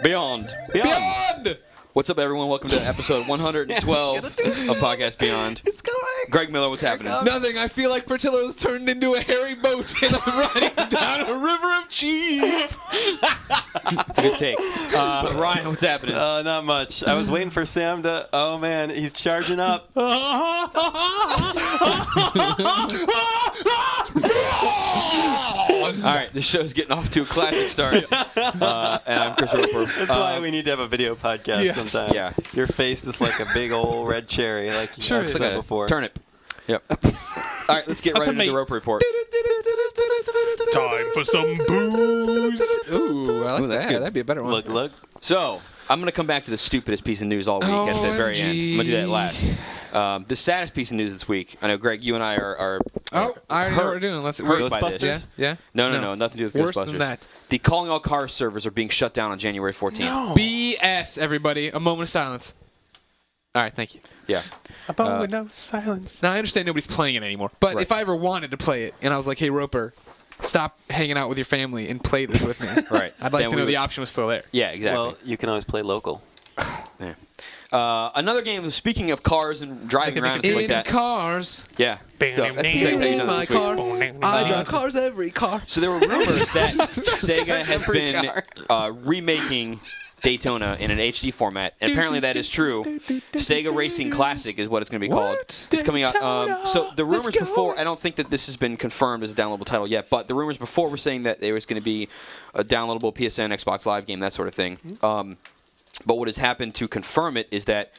Beyond. What's up, everyone? Welcome to episode 112 of Podcast Beyond. It's going. Greg Miller, what's happening? Nothing. I feel like Portillo's turned into a hairy boat and I'm riding down a river of cheese. It's a good take. Ryan, what's happening? Not much. I was waiting for Sam to. Oh man, he's charging up. All right, this show's getting off to a classic start. And I'm Chris Roper. That's why we need to have a video podcast sometime. Yeah. Your face is like a big old red cherry, like you have said before. Turnip. Yep. All right, let's get right into the Roper Report. Time for some booze. Ooh, I like that's that. good. That'd be a better one. Look. So, I'm going to come back to the stupidest piece of news all week at the very end. I'm going to do that last. The saddest piece of news this week. I know, Greg, you and I are I already know what we're doing. Let's hurt by Ghostbusters? this. Yeah? No, nothing to do with Worse Ghostbusters. than that. The Calling All Cars servers are being shut down on January 14th. BS, everybody. A moment of silence. All right, thank you. Yeah. A moment of silence. Now, I understand nobody's playing it anymore, but Right. if I ever wanted to play it and I was like, hey, Roper, stop hanging out with your family and play this with me. Right. I'd like Then to we know the would- option was still there. Yeah, exactly. Well, you can always play local. Yeah. Another game, speaking of cars and driving around and stuff like In that. cars. Yeah. So that's the second thing you know In my this week. car. I drive cars every car. So there were rumors that Sega has been remaking Daytona in an HD format, and apparently that is true. Sega Racing Classic is what it's going to be called. It's coming out. So the rumors before, I don't think that this has been confirmed as a downloadable title yet, but the rumors before were saying that there was going to be a downloadable PSN, Xbox Live game, that sort of thing. But what has happened to confirm it is that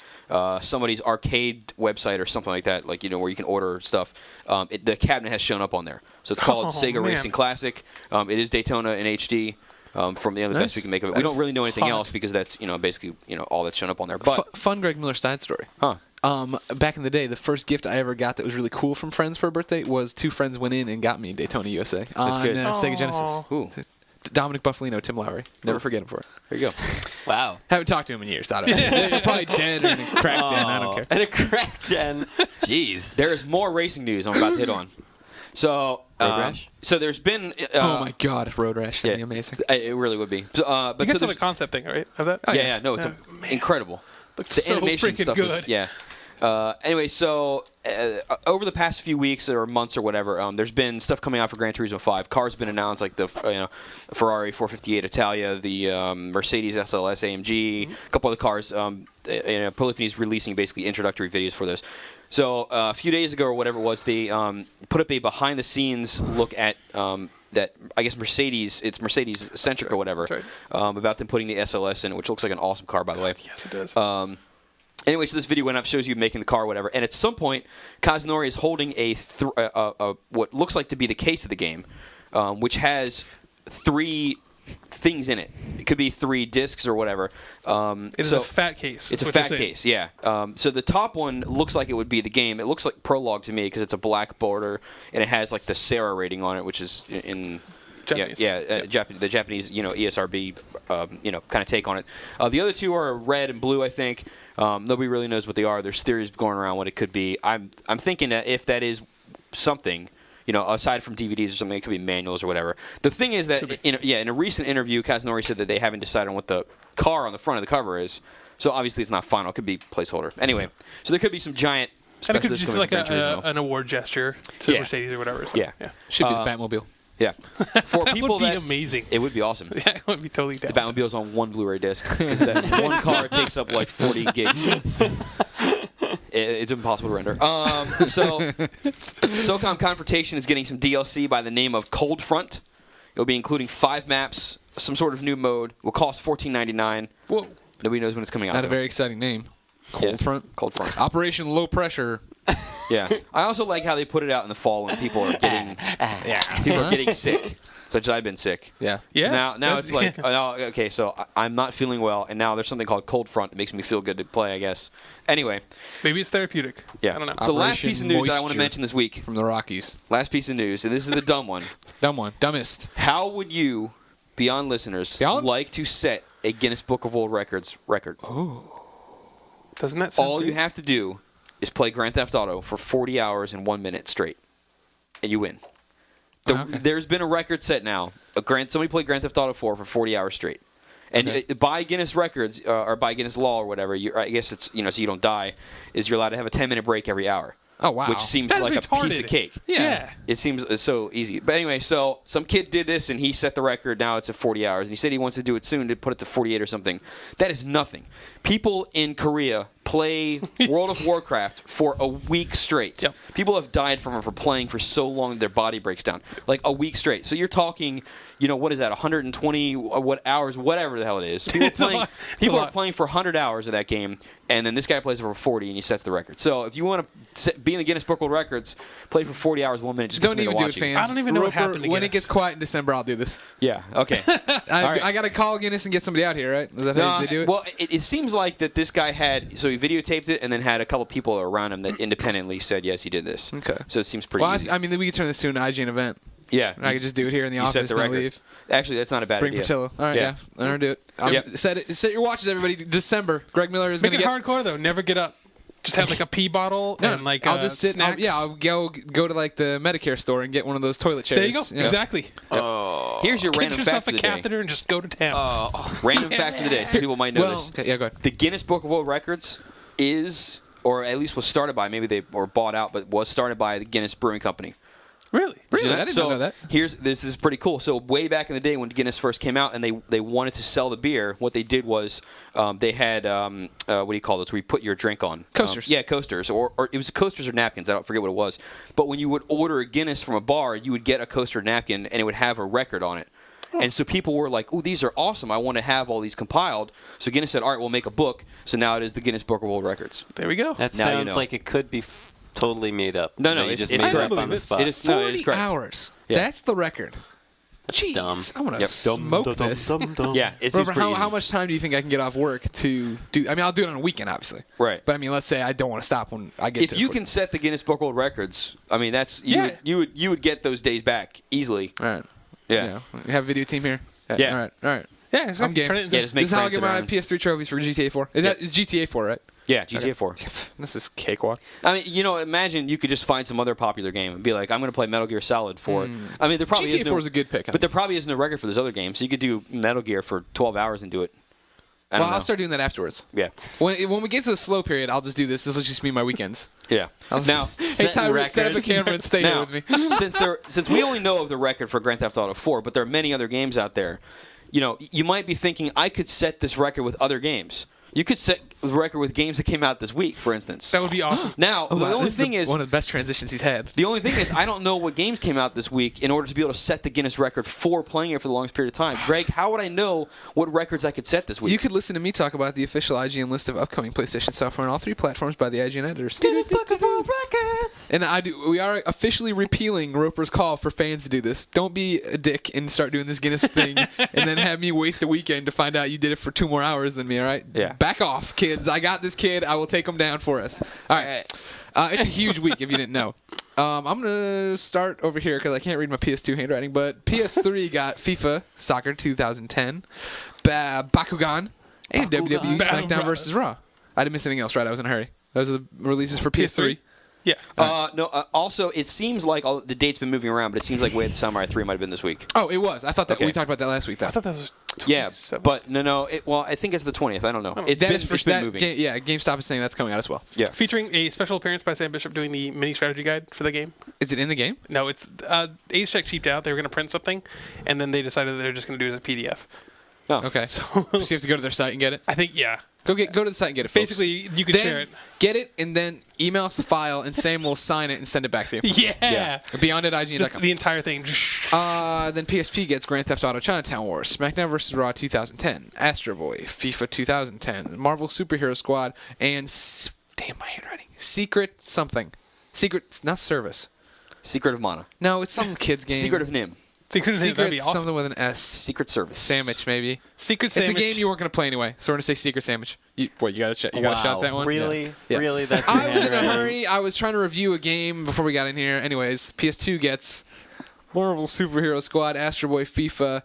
somebody's arcade website or something like that, like where you can order stuff, the cabinet has shown up on there. So it's called Sega Racing Classic. It is Daytona in HD. From the best we can make of it. We don't really know anything else because that's basically all that's shown up on there. But Fun Greg Miller side story. Huh. Back in the day, the first gift I ever got that was really cool from friends for a birthday was two friends went in and got me Daytona USA on good. Sega Genesis. Ooh. Dominic Buffalino, Tim Lowry. Never forget him for it. There you go. Wow. Haven't talked to him in years. I don't know. He's probably dead or in a crack den. I don't care. And a crack den. Jeez. There is more racing news I'm about to hit on. So, Road Rash? So there's been. Oh my God, Road Rash! That'd be amazing. It really would be. So, but You guys so saw the there's, concept thing, right? Of that? yeah, no, it's incredible. Looks The so animation freaking stuff good. is Anyway, so over the past few weeks or months or whatever, there's been stuff coming out for Gran Turismo 5. Cars have been announced, like the Ferrari 458 Italia, the Mercedes SLS AMG, a couple other cars. Polyphony's releasing basically introductory videos for this. So a few days ago or whatever it was, they put up a behind-the-scenes look at that. I guess Mercedes, it's Mercedes-centric or whatever, about them putting the SLS in, which looks like an awesome car, by the way. Yes, it does. Anyway, so this video went up, shows you making the car or whatever, and at some point, Kazunori is holding a what looks like to be the case of the game, which has 3 things in it. It could be 3 discs or whatever. It's a fat case. It's a fat case, yeah. So the top one looks like it would be the game. It looks like Prologue to me because it's a black border, and it has like the Sarah rating on it, which is in... Japanese. The Japanese, ESRB, kind of take on it. The other 2 are red and blue, I think. Nobody really knows what they are. There's theories going around what it could be. I'm thinking that if that is something, aside from DVDs or something, it could be manuals or whatever. The thing is that in a recent interview, Kazunori said that they haven't decided on what the car on the front of the cover is. So obviously it's not final. It could be placeholder. Anyway, so there could be some giant. And it could be just like Gran Turismo. an award gesture to Mercedes or whatever. So, Yeah. Should be the Batmobile. Yeah. For That people would be amazing. It would be awesome. Yeah, it would be totally down. The Batmobile's on 1 Blu-ray disc because that one car takes up like 40 gigs. It's impossible to render. So, SOCOM Confrontation is getting some DLC by the name of Cold Front. It'll be including 5 maps, some sort of new mode. Will cost $14.99. Whoa. Nobody knows when it's coming out. Not a very exciting name. Cold Front. Cold Front. Operation Low Pressure. Yeah. I also like how they put it out in the fall when people are getting sick. Such as I've been sick. Yeah. Yeah. So now it's like, okay, so I'm not feeling well, and now there's something called Cold Front that makes me feel good to play, I guess. Anyway. Maybe it's therapeutic. Yeah. I don't know. So last Operation piece of news that I want to Moisture. mention this week. From the Rockies. Last piece of news, and this is the dumb one. Dumb one. Dumbest. How would you, Beyond listeners, Beyond? like to set a Guinness Book of World Records record? Doesn't that sound All great? you have to do is play Grand Theft Auto for 40 hours and 1 minute straight, and you win. There's been a record set now. Somebody played Grand Theft Auto 4 for 40 hours straight. And by Guinness records, or by Guinness law or whatever, I guess it's, so you don't die, is you're allowed to have a 10-minute break every hour. Oh, wow. Which seems That's like retarded. a piece of cake. Yeah. It seems so easy. But anyway, so some kid did this, and he set the record. Now it's at 40 hours. And he said he wants to do it soon to put it to 48 or something. That is nothing. People in Korea play World of Warcraft for a week straight. Yep. People have died from it for playing for so long that their body breaks down. Like a week straight. So you're talking, what is that, 120 hours, whatever the hell it is. People are playing for 100 hours of that game, and then this guy plays for 40, and he sets the record. So if you want to be in the Guinness Book of World Records, play for 40 hours, 1 minute. Just Don't even do it, fans. I don't even know what happened to When it Guinness. gets quiet in December, I'll do this. Yeah, okay. I got to call Guinness and get somebody out here, right? Is that how they do it? Well, it seems like that this guy so he videotaped it and then had a couple people around him that independently said, yes, he did this. Okay. So it seems pretty easy. I mean, we could turn this to an IGN event. Yeah. I could just do it here in the You office set and the then record. leave. Actually, that's not a bad Bring idea. Patillo. All right, yeah. I'm going to do it. Yep. Set your watches, everybody. December. Greg Miller is going Make to it get... hardcore though. Never get up. Just have like a pee bottle and like I'll just sit. snacks. I'll go to like the Medicare store and get one of those toilet chairs. There you go. Exactly. Here's your Get random yourself fact a of the day. catheter and just go to town. Random fact of the day. Some people might know Well, this. okay, yeah, go ahead. The Guinness Book of World Records is, or at least was started by, maybe they were bought out, but was started by the Guinness Brewing Company. Really? Really? Yeah, I didn't so know that. This is pretty cool. So way back in the day when Guinness first came out and they wanted to sell the beer, what they did was they had what do you call those? Where you put your drink on Coasters. Yeah, coasters, or it was coasters or napkins. I don't forget what it was. But when you would order a Guinness from a bar, you would get a coaster napkin and it would have a record on it. And so people were like, "Oh, these are awesome! I want to have all these compiled." So Guinness said, "All right, we'll make a book." So now it is the Guinness Book of World Records. There we go. That Now you sounds know. like it could be totally made up. No, you just it's made it correct. up on the spot. It is, no, it is 40 correct. hours. Yeah. That's the record. That's Jeez, dumb. I want to Yep. smoke this. Yeah, it seems Roper, pretty easy. how much time do you think I can get off work to do? I mean, I'll do it on a weekend, obviously. Right. But I mean, let's say I don't want to stop when I get If to you 40. can set the Guinness Book of World Records, I mean that's Yeah. you would get those days back easily. All right. Yeah. We have a video team here. Yeah. All right. Yeah, exactly. I'm game. Turn it into- Yeah, just make This is how I friends get my around. PS3 trophies for GTA 4. Is Yep. that is GTA 4, right? Yeah, GTA 4. This is cakewalk. I mean, imagine you could just find some other popular game and be like, I'm going to play Metal Gear Solid 4. I mean, there probably GTA is 4 is a good pick. but there probably isn't a record for this other game, so you could do Metal Gear for 12 hours and do it. I don't know. I'll start doing that afterwards. Yeah. When we get to the slow period, I'll just do this. This will just be my weekends. Yeah. I'll Now, just, hey, Tyreek, set up a records. camera and stay now here with me. since we only know of the record for Grand Theft Auto 4, but there are many other games out there, you might be thinking, I could set this record with other games. You could set the record with games that came out this week, for instance. That would be awesome. Now, Oh, the wow, only this thing is, one of the best transitions he's had. the only thing is, I don't know what games came out this week in order to be able to set the Guinness record for playing it for the longest period of time. Greg, how would I know what records I could set this week? You could listen to me talk about the official IGN list of upcoming PlayStation software on all 3 platforms by the IGN editors. Guinness Book of World Records. And we are officially repealing Roper's call for fans to do this. Don't be a dick and start doing this Guinness thing and then have me waste a weekend to find out you did it for 2 more hours than me, all right? Yeah. Back off, kids. I got this kid. I will take him down for us. All right. It's a huge week if you didn't know. I'm going to start over here because I can't read my PS2 handwriting, but PS3 got FIFA Soccer 2010, Bakugan, and WWE SmackDown vs. Raw. I didn't miss anything else, right? I was in a hurry. Those are the releases for PS3. Yeah. Also, it seems like the date's been moving around, but it seems like Way of the Samurai 3 might have been this week. Oh, it was. I thought that Okay. we talked about that last week, though. I thought that was Yeah, 27. but no. I think it's the 20th. I don't know. It's been moving. GameStop is saying that's coming out as well. Yeah. Featuring a special appearance by Sam Bishop doing the mini strategy guide for the game. Is it in the game? No, it's Age Check cheaped out. They were going to print something, and then they decided that they're just going to do it as a PDF. Oh. Okay. So you have to go to their site and get it? I think, yeah. Go to the site and get it, folks. Basically, you can then share it. get it and then email us the file, and Sam will sign it and send it back to you. Yeah. Beyond at IGN.com. Just the entire thing. Then PSP gets Grand Theft Auto Chinatown Wars, SmackDown vs. Raw 2010, Astro Boy, FIFA 2010, Marvel Superhero Squad, and damn my handwriting. Secret something. Secret, not Service. Secret of Mana. No, it's some kids game. Secret of Nim. Secret Secret that'd be awesome. something with an S. Secret Service. Sandwich maybe. Secret Sandwich. It's a game you weren't going to play anyway, so we're going to say Secret Sandwich. You got to check. You got to shout that one. Really? Yeah. Really? That's your I was in a handwriting? hurry. I was trying to review a game before we got in here. Anyways, PS2 gets Marvel Superhero Squad, Astro Boy, FIFA.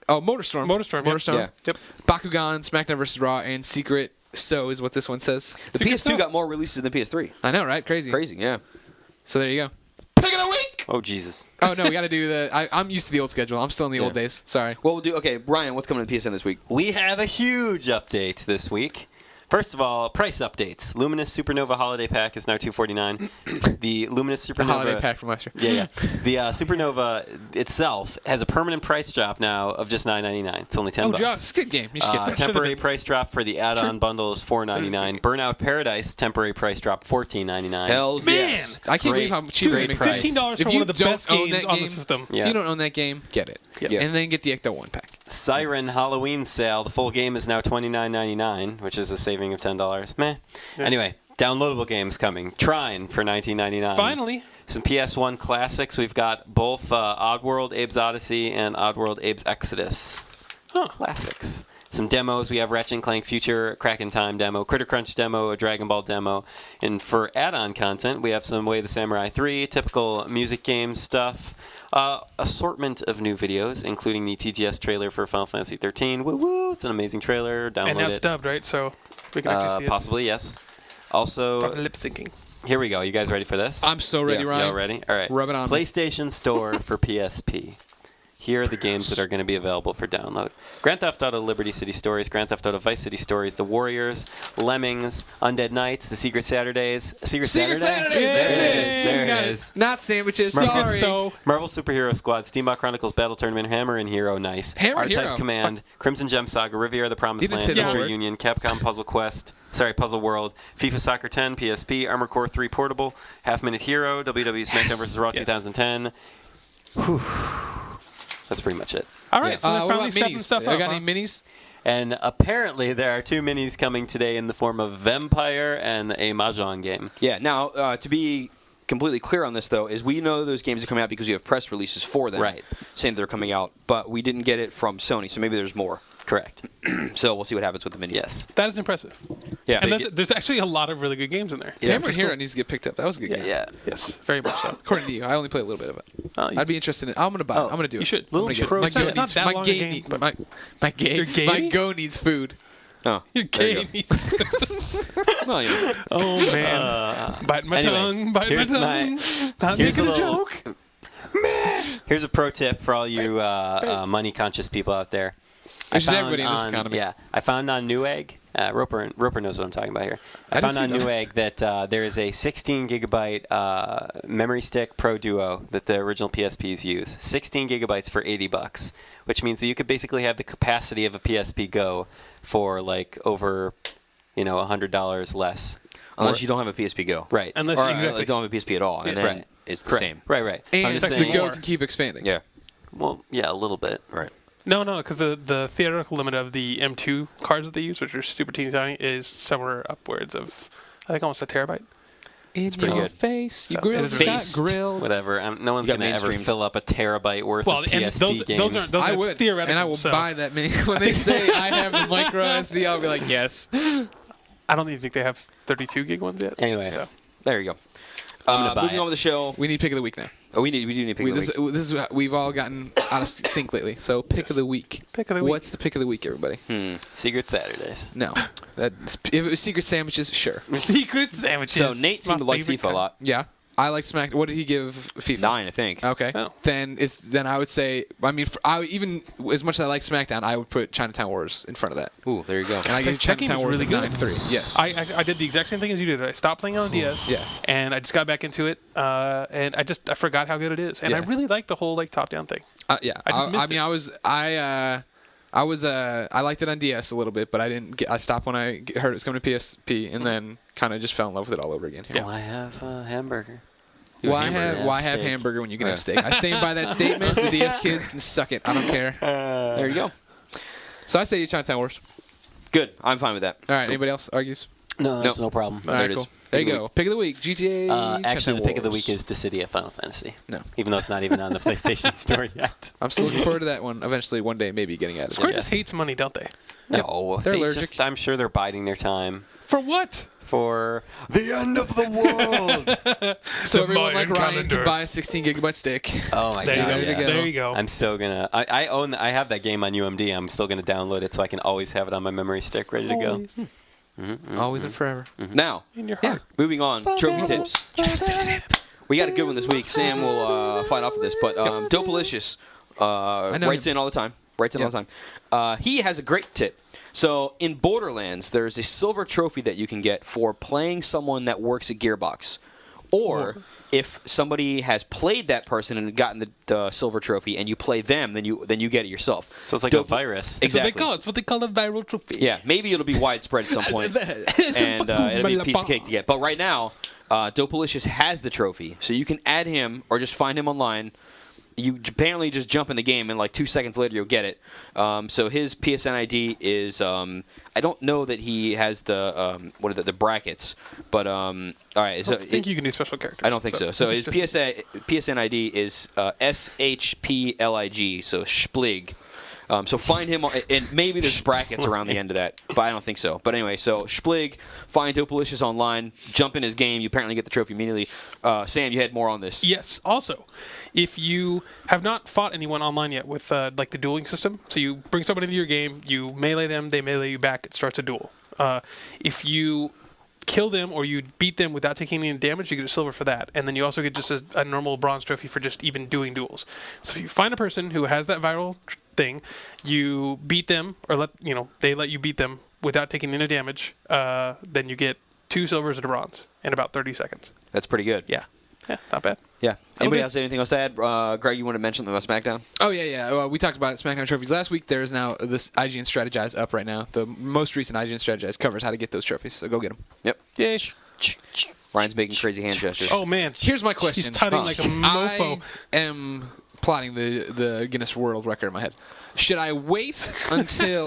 Oh, Motorstorm. Motorstorm. Yeah. Yep. Bakugan, SmackDown vs. Raw, and Secret So is what this one says. The Secret PS2 Snow. got more releases than the PS3. I know, right? Crazy. Crazy, yeah. So there you go. Pick of the week. Oh, Jesus. Oh, no, we got to do the... I'm used to the old schedule. I'm still in the old days. Sorry. What we'll do... Okay, Brian, what's coming to PSN this week? We have a huge update this week. First of all, price updates. Luminous Supernova Holiday Pack is now $249. The Luminous Supernova... The holiday pack from last year. Yeah. The Supernova itself has a permanent price drop now of just $9.99. It's only $10. Oh, It's just. a good game. You should get that. Temporary price drop for the add-on bundle is $4.99. Burnout Paradise temporary price drop $14.99. Hells Man! yes. I can't believe how cheap great it price. $15 If for you one of the don't best own games that on game- the system. Yeah. If you don't own that game, get it. Yeah. And then get the Ecto 1 pack. Siren Halloween sale. The full game is now $29.99, which is a saving of $10. Meh. Yeah. Anyway, downloadable games coming. Trine for $19.99. Finally. Some PS1 classics. We've got both Oddworld Abe's Odyssey and Oddworld Abe's Exodus. Huh. Classics. Some demos. We have Ratchet & Clank Future Crack in Time demo, Critter Crunch demo, a Dragon Ball demo. And for add-on content, we have some Way of the Samurai 3, typical music game stuff. Assortment of new videos, including the TGS trailer for Final Fantasy 13. Woo woo! It's an amazing trailer. Download And now it's it. dubbed, right? So we can actually see it. Possibly, yes. Also, Probably lip syncing. here we go. You guys ready for this? I'm so ready, Ryan. Y'all ready? All right. Rub it on me. PlayStation Store for PSP. Here are the games that are going to be available for download. Grand Theft Auto Liberty City Stories, Grand Theft Auto Vice City Stories, The Warriors, Lemmings, Undead Nights, The Secret Saturdays. Secret Saturdays! Saturdays! There it Yay! is. There Got it it. is. Not sandwiches. Marvel- Sorry. So Marvel Superhero Squad, Steamboat Chronicles Battle Tournament, Hammer and Hero, nice. Hammer and R-Type Hero. Command, Crimson Gem Saga, Riviera the Promised You didn't Land, say the Enter word. Union, Capcom Puzzle Quest, Puzzle World, FIFA Soccer 10, PSP, Armored Core 3 Portable, Half Minute Hero, WWE SmackDown vs. Raw 2010. Whew. That's pretty much it. all right, so they're what finally about stepping minis? stuff I up. got huh? any minis? And apparently there are 2 minis coming today in the form of Vampire and a Mahjong game. Yeah. Now, to be completely clear on this, though, is we know those games are coming out because we have press releases for them. Right. Saying they're coming out, but we didn't get it from Sony, so maybe there's more. Correct. So we'll see what happens with the minis. Yes. That is impressive. Yeah. And there's actually a lot of really good games in there. Yeah, Hammer this and is Hero cool. needs to get picked up. That was a good game. Yeah. Yes, very much so. According to you, I only played a little bit of it. Oh, you- I'd be interested in it. I'm gonna buy it. I'm gonna do it. you should. I'm Little gonna get it. pro My tip. go It's not needs that my long a game game, need- but- my game Your game? my go needs food. Oh. Your There you game go. needs. Well, you know. Oh man, bite my anyway, tongue, bite my here's tongue. Not here's making a a little- joke. Here's a pro tip for all you money-conscious people out there. Which is everybody in this economy. Yeah, I found on Newegg. Roper knows what I'm talking about here. I I do found too, on though. Newegg that there is a 16 gigabyte memory stick Pro Duo that the original PSPs use. 16 gigabytes for $80, which means that you could basically have the capacity of a PSP Go for like over, $100 less. Unless you don't have a PSP Go. Right. Unless Or you exactly. don't have a PSP at all, and then Right. it's the Correct. same. Right. I'm And just the saying. go more. can keep expanding. Yeah. Well, yeah, a little bit. Right. No, because the theoretical limit of the M2 cards that they use, which are super teeny tiny, is somewhere upwards of, I think, almost a terabyte. In pretty your good. face, you So, grilled, it is Scott Faced. grilled. Whatever. No one's You got going to ever mainstreamed. fill up a terabyte worth Well, of and PSP those games. aren't those. I that's would, theoretical. and I will so buy that many. When they say I have the micro SD, I'll be like, yes. I don't even think they have 32 gig ones yet. Anyway. So. There you go. gonna buy Moving it. on with the show. We need pick of the week now. We do need to pick We, the week. this is we've all gotten out of sync lately. So pick of the week. Pick of the week. What's the pick of the week, everybody? Secret Saturdays. No, if it was secret sandwiches, sure. Secret sandwiches. So Nate seemed to My like favorite FIFA a kind. lot. Yeah, I like Smack. What did he give FIFA? 9, I think. Okay. Oh. Then I would say. I mean, even as much as I like SmackDown, I would put Chinatown Wars in front of that. Ooh, there you go. And I give That game Chinatown is Wars really a good. 9-3. Yes. I did the exact same thing as you did. I stopped playing on DS. Yeah. And I just got back into it, and I forgot how good it is, and I Yeah. really like the whole like top-down thing. Yeah. I just missed mean, it. I liked it on DS a little bit, but I stopped when I heard it was coming to PSP, and then kind of just fell in love with it all over again. Here. Well, I have a hamburger. Why hamburger. have Steak. hamburger when you can have steak? I stand by that statement. The DS kids can suck it. I don't care. There you go. So I say Chinatown Wars. Good. I'm fine with that. All right. Anybody else argues? No, that's no problem. All there right, it cool. is. There you go. Pick of the week. GTA. Actually, Chinatown the pick of the Wars. week is Dissidia Final Fantasy. No. Even though it's not even on the PlayStation Store yet. I'm still looking forward to that one. Eventually, one day, maybe getting out of Square it. just hates money, don't they? No, They're allergic. I'm sure they're biding their time For what? for the end of the world. So The everyone like Mayan Ryan calendar. can buy a 16 gigabyte stick. Oh my There you god! go. Ready to yeah. go. There you go. I'm still gonna. I have that game on UMD. I'm still gonna download it so I can always have it on my memory stick, ready to go. Always Always and forever. Now, in your Yeah. heart. moving on. Trophy tips. We got a good one this week. Sam will fight off of this, but Dopalicious writes in all the time. He has a great tip. So in Borderlands, there's a silver trophy that you can get for playing someone that works at Gearbox. Or if somebody has played that person and gotten the silver trophy, and you play them, then you get it yourself. So it's like a virus. Exactly. It's what they call a viral trophy. Yeah, maybe it'll be widespread at some point, and it'll be a piece of cake to get. But right now, Dopalicious has the trophy, so you can add him or just find him online. You apparently just jump in the game, and like 2 seconds later, you'll get it. So his PSN ID is I don't know that he has the brackets, but all right. So I think you can do special characters. I don't think so. So his PSN ID is SHPLIG, so Splig. So find him, and maybe there's brackets around the end of that, but I don't think so. But anyway, so Splig, find Dopalicious online, jump in his game. You apparently get the trophy immediately. Sam, you had more on this. Yes. Also, if you have not fought anyone online yet with like the dueling system, so you bring somebody into your game, you melee them, they melee you back, it starts a duel. If you kill them or you beat them without taking any damage, you get a silver for that. And then you also get just a normal bronze trophy for just even doing duels. So if you find a person who has that viral thing, you beat them, or they let you beat them without taking any damage, then you get 2 silvers and a bronze in about 30 seconds. That's pretty good. Yeah, not bad. Yeah. Anybody Okay. else have anything else to add? Greg, you want to mention about SmackDown? Oh, yeah. Well, we talked about SmackDown trophies last week. There is now this IGN Strategize up right now. The most recent IGN Strategize covers how to get those trophies, so go get them. Yep. Yay. Ryan's making crazy hand gestures. Oh, man. Here's my question. She's tutting like a mofo. I am plotting the Guinness World Record in my head. Should I wait until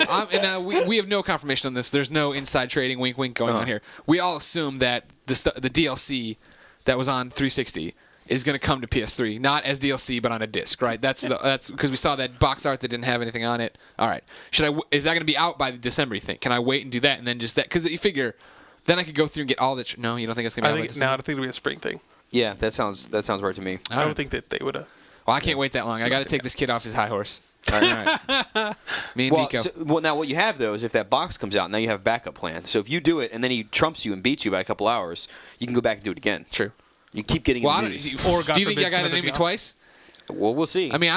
we have no confirmation on this. There's no inside trading, wink, wink going on here. We all assume that the DLC that was on 360 is going to come to PS3, not as DLC but on a disc, right? That's because we saw that box art that didn't have anything on it. All right, is that going to be out by December? You think? Can I wait and do that and then just that? Because you figure, then I could go through and get all the. No, you don't think it's going to be out by December? I think it'll be a spring thing. Yeah, that sounds right to me. I don't think that they would have. Well, I can't wait that long. I got to take this kid off his high horse. All right. Me and Nico. Now what you have though is if that box comes out, now you have a backup plan. So if you do it and then he trumps you and beats you by a couple hours, you can go back and do it again. True. You keep getting Well, the news. do you think I got an enemy twice? Well, we'll see. I mean,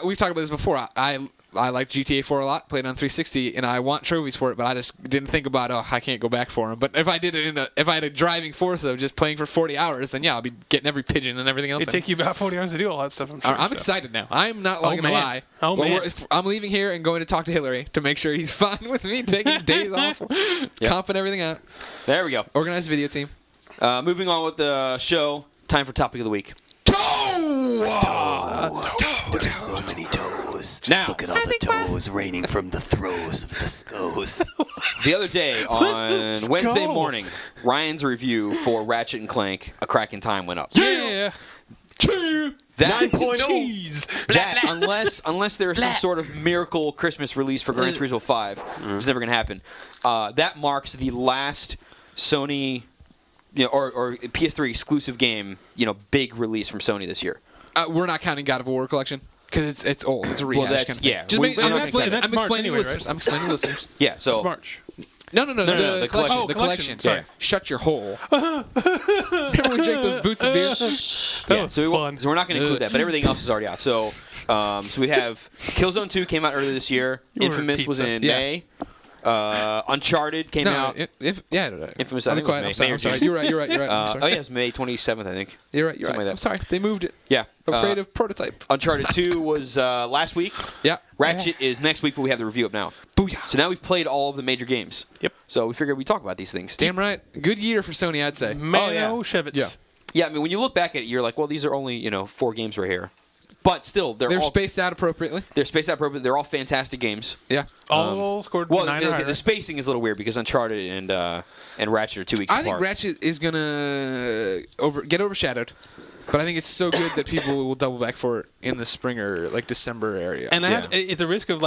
we've talked about this before. I like GTA 4 a lot, played it on 360, and I want trophies for it, but I just didn't think about, I can't go back for them. But if I did it if I had a driving force of just playing for 40 hours, then yeah, I'll be getting every pigeon and everything else. It'd take you about 40 hours to do all that stuff, I'm sure. I'm excited now. I'm not going to lie. Oh, man. I'm leaving here and going to talk to Hillary to make sure he's fine with me taking days off, comping everything out. There we go. Organized video team. Moving on with the show, time for topic of the week. There's so many toes. Now, look at all the toes raining from the throes of the scoes. The other day on Wednesday morning, Ryan's review for Ratchet and Clank: A Crack in Time went up. Yeah. That 9.0. That unless there is some sort of miracle Christmas release for Gran Turismo 5, which is never going to happen. That marks the last Sony, or PS3 exclusive game, big release from Sony this year. We're not counting God of War Collection because it's old. It's a rehash that's- kind of thing. yeah. Just We- I'm we- explaining that's March to anyway, listeners. right? I'm explaining to listeners. Yeah, so It's March. No, the the collection. collection. Oh, The collection. Sorry. Yeah. Shut your hole. Remember when we drank those boots of beer? That was fun. So we're not going to include that, but everything else is already out. So we have Killzone 2 came out earlier this year. You ordered Infamous was pizza. in Yeah. May. Uncharted came out. Infamous. I think it was May. I'm sorry. May or I'm sorry. June. You're right. I'm sorry. Oh yeah, it's May 27th, I think. You're right. something like that. I'm sorry. They moved it. Yeah. Afraid of prototype. Uncharted 2 was last week. Yeah. Ratchet is next week, but we have the review up now. Booyah. So now we've played all of the major games. Yep. So we figured we'd talk about these things. Damn right. Good year for Sony, I'd say. Shevitz. Yeah. Yeah, I mean, when you look back at it, you're like, well, these are only 4 games right here. But still, they're all spaced out appropriately. They're spaced out appropriately. They're all fantastic games. Yeah. All scored Well, 9 or higher. the spacing is a little weird because Uncharted and Ratchet are 2 weeks I apart. think Ratchet is gonna get overshadowed, but I think it's so good that people will double back for it in the spring or December area. And at the risk of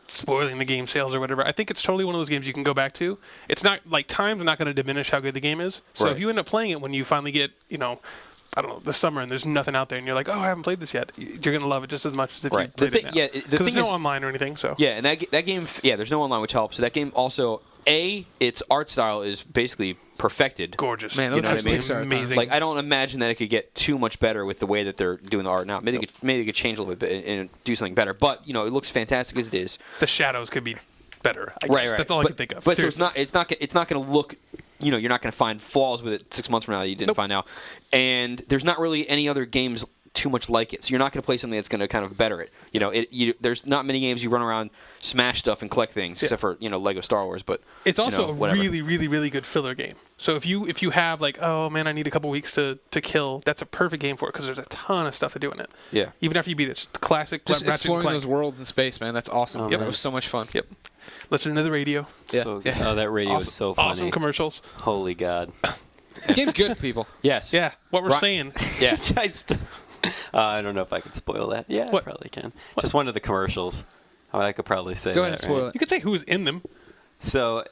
spoiling the game sales or whatever, I think it's totally one of those games you can go back to. It's not time's not going to diminish how good the game is. So Right. if you end up playing it when you finally get I don't know, the summer and there's nothing out there and you're like, oh, I haven't played this yet, you're going to love it just as much as if Right. you played The it thing- now. yeah, the 'Cause thing there's is- no online or anything, so. Yeah, and that game, there's no online, which helps. So that game also its art style is basically perfected. Gorgeous. Man, it You looks know like what I mean? Pixar at Amazing. times. Like I don't imagine that it could get too much better with the way that they're doing the art now. Maybe they could change a little bit and do something better. But it looks fantastic as it is. The shadows could be better. I guess. Right. That's all I can think of. But so Seriously. it's not going to look. You're not going to find flaws with it 6 months from now that you didn't find now. And there's not really any other games too much like it. So you're not going to play something that's going to kind of better it. There's not many games you run around, smash stuff, and collect things, except for Lego Star Wars. But It's also a whatever. really, really, really good filler game. So if you have like, oh man, I need a couple weeks to kill, that's a perfect game for it because there's a ton of stuff to do in it. Yeah. Even after you beat it, it's classic Just Ratchet and exploring Clank. those worlds in space, man. That's awesome. Yep. It was so much fun. Yep. Listen to the radio. Yeah. So, Yeah. Oh, that radio is so funny. Awesome commercials. Holy God. The game's good, people. Yes. Yeah. What we're Right. saying. Yeah. I don't know if I can spoil that. Yeah, What? I probably can. Just one of the commercials. I could probably say Go ahead that, and spoil right? You could say who's in them. So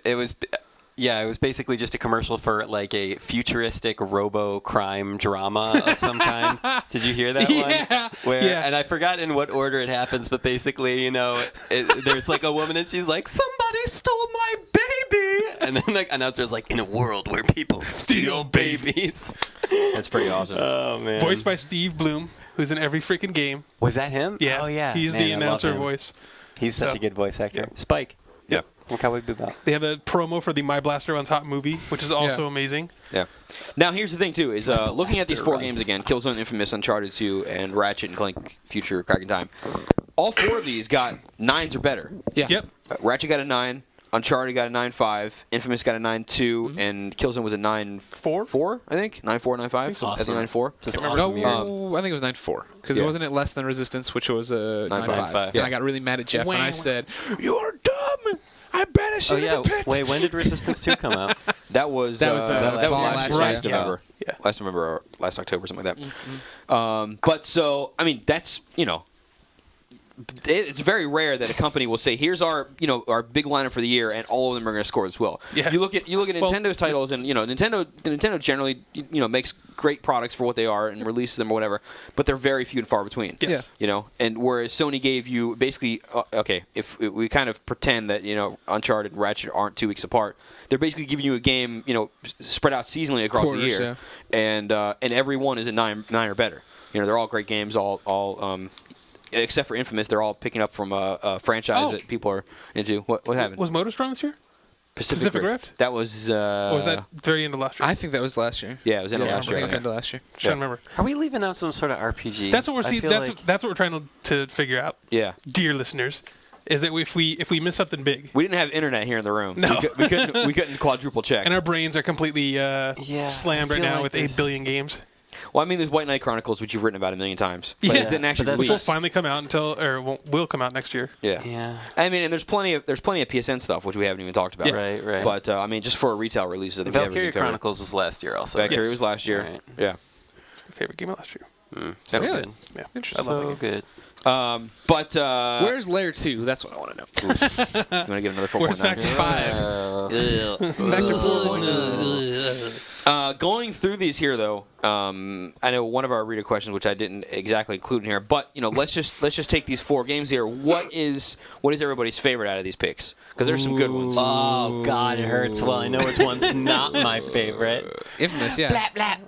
it was basically just a commercial for like a futuristic robo crime drama of some kind. Did you hear that Yeah. one? Yeah. And I forgot in what order it happens, but basically, there's like a woman and she's like, somebody stole my baby, and then the announcer's like, in a world where people steal babies. That's pretty awesome. Oh man. Voiced by Steve Bloom, who's in every freaking game. Was that him? Yeah. Oh yeah. He's Man, the I love announcer him. voice. He's such So- a good voice actor. Yeah. Spike. Yeah. What Cowboy Bebop. They have a promo for the My Blaster on Top movie, which is also Yeah. amazing. Yeah. Now here's the thing too: is looking at these Blaster 4 runs. games again, Killzone, Infamous, Uncharted 2, and Ratchet and Clank: Future Cracking Time. All 4 of these got 9s or better. Yeah. Yep. Ratchet got a 9, Uncharted got a 9.5, Infamous got a 9.2, and Killzone was a 9.4, I think 9.4, 9.5. I think Awesome. 9.4. Just remember. awesome year. No, I think it was 9.4 because Yeah. wasn't it less than Resistance, which was a 9.5. 9.5. And Yeah. I got really mad at Jeff and I Wow. said, "You're dumb. I banished Oh you yeah. to the pit." Wait, when did Resistance 2 come out? That was That was last last year? last Yeah. November. Yeah. Last November or last October, something like that. But so I mean, that's it's very rare that a company will say, "Here's our big lineup for the year," and all of them are going to score as well. Yeah. You look at Nintendo's titles, and Nintendo generally makes great products for what they are and releases them or whatever, but they're very few and far between. Yes. And whereas Sony gave you basically if we kind of pretend that Uncharted and Ratchet aren't 2 weeks apart, they're basically giving you a game spread out seasonally across the Quarters, year, and every one is a 9 or better. They're all great games, all except for Infamous, they're all picking up from a franchise Oh. that people are into. What happened? Was MotorStorm this year? Pacific Rift? That was. Or was that very end of last year? I think that was last year. Yeah, it was in Yeah, last year. it was Yeah. end of last year. Just trying to remember. Are we leaving out some sort of RPG? That's what we're I seeing. feel That's like- that's what we're trying to figure out, Yeah. dear listeners, is that if we miss something big We didn't have internet here in the room. No. We couldn't quadruple check. and our brains are completely slammed I right feel now like with this- 8 billion games, Well, I mean, there's White Knight Chronicles, which you've written about a million times. But Yeah, it didn't but actually that's- this will release. finally come out will come out next year. Yeah. Yeah. I mean, and there's plenty of PSN stuff which we haven't even talked about. Yeah. Right. But I mean, just for a retail release, I think we haven't Valkyria even covered. Chronicles was last year also. Valkyria Yes. was last year. Right. Yeah. My favorite game of last year. That was Really? good. Yeah, Interesting. I love So that game. good. But Where's Layer 2? That's what I want to know. you want to give another 4.9? Where's Factor 5? Back to 4.9. Going through these here, though, I know one of our reader questions, which I didn't exactly include in here, but let's just take these 4 games here. What is everybody's favorite out of these picks? Because there's some good ones. Oh God, it hurts. Well, I know which one's not my favorite. Infamous, yeah. Blap.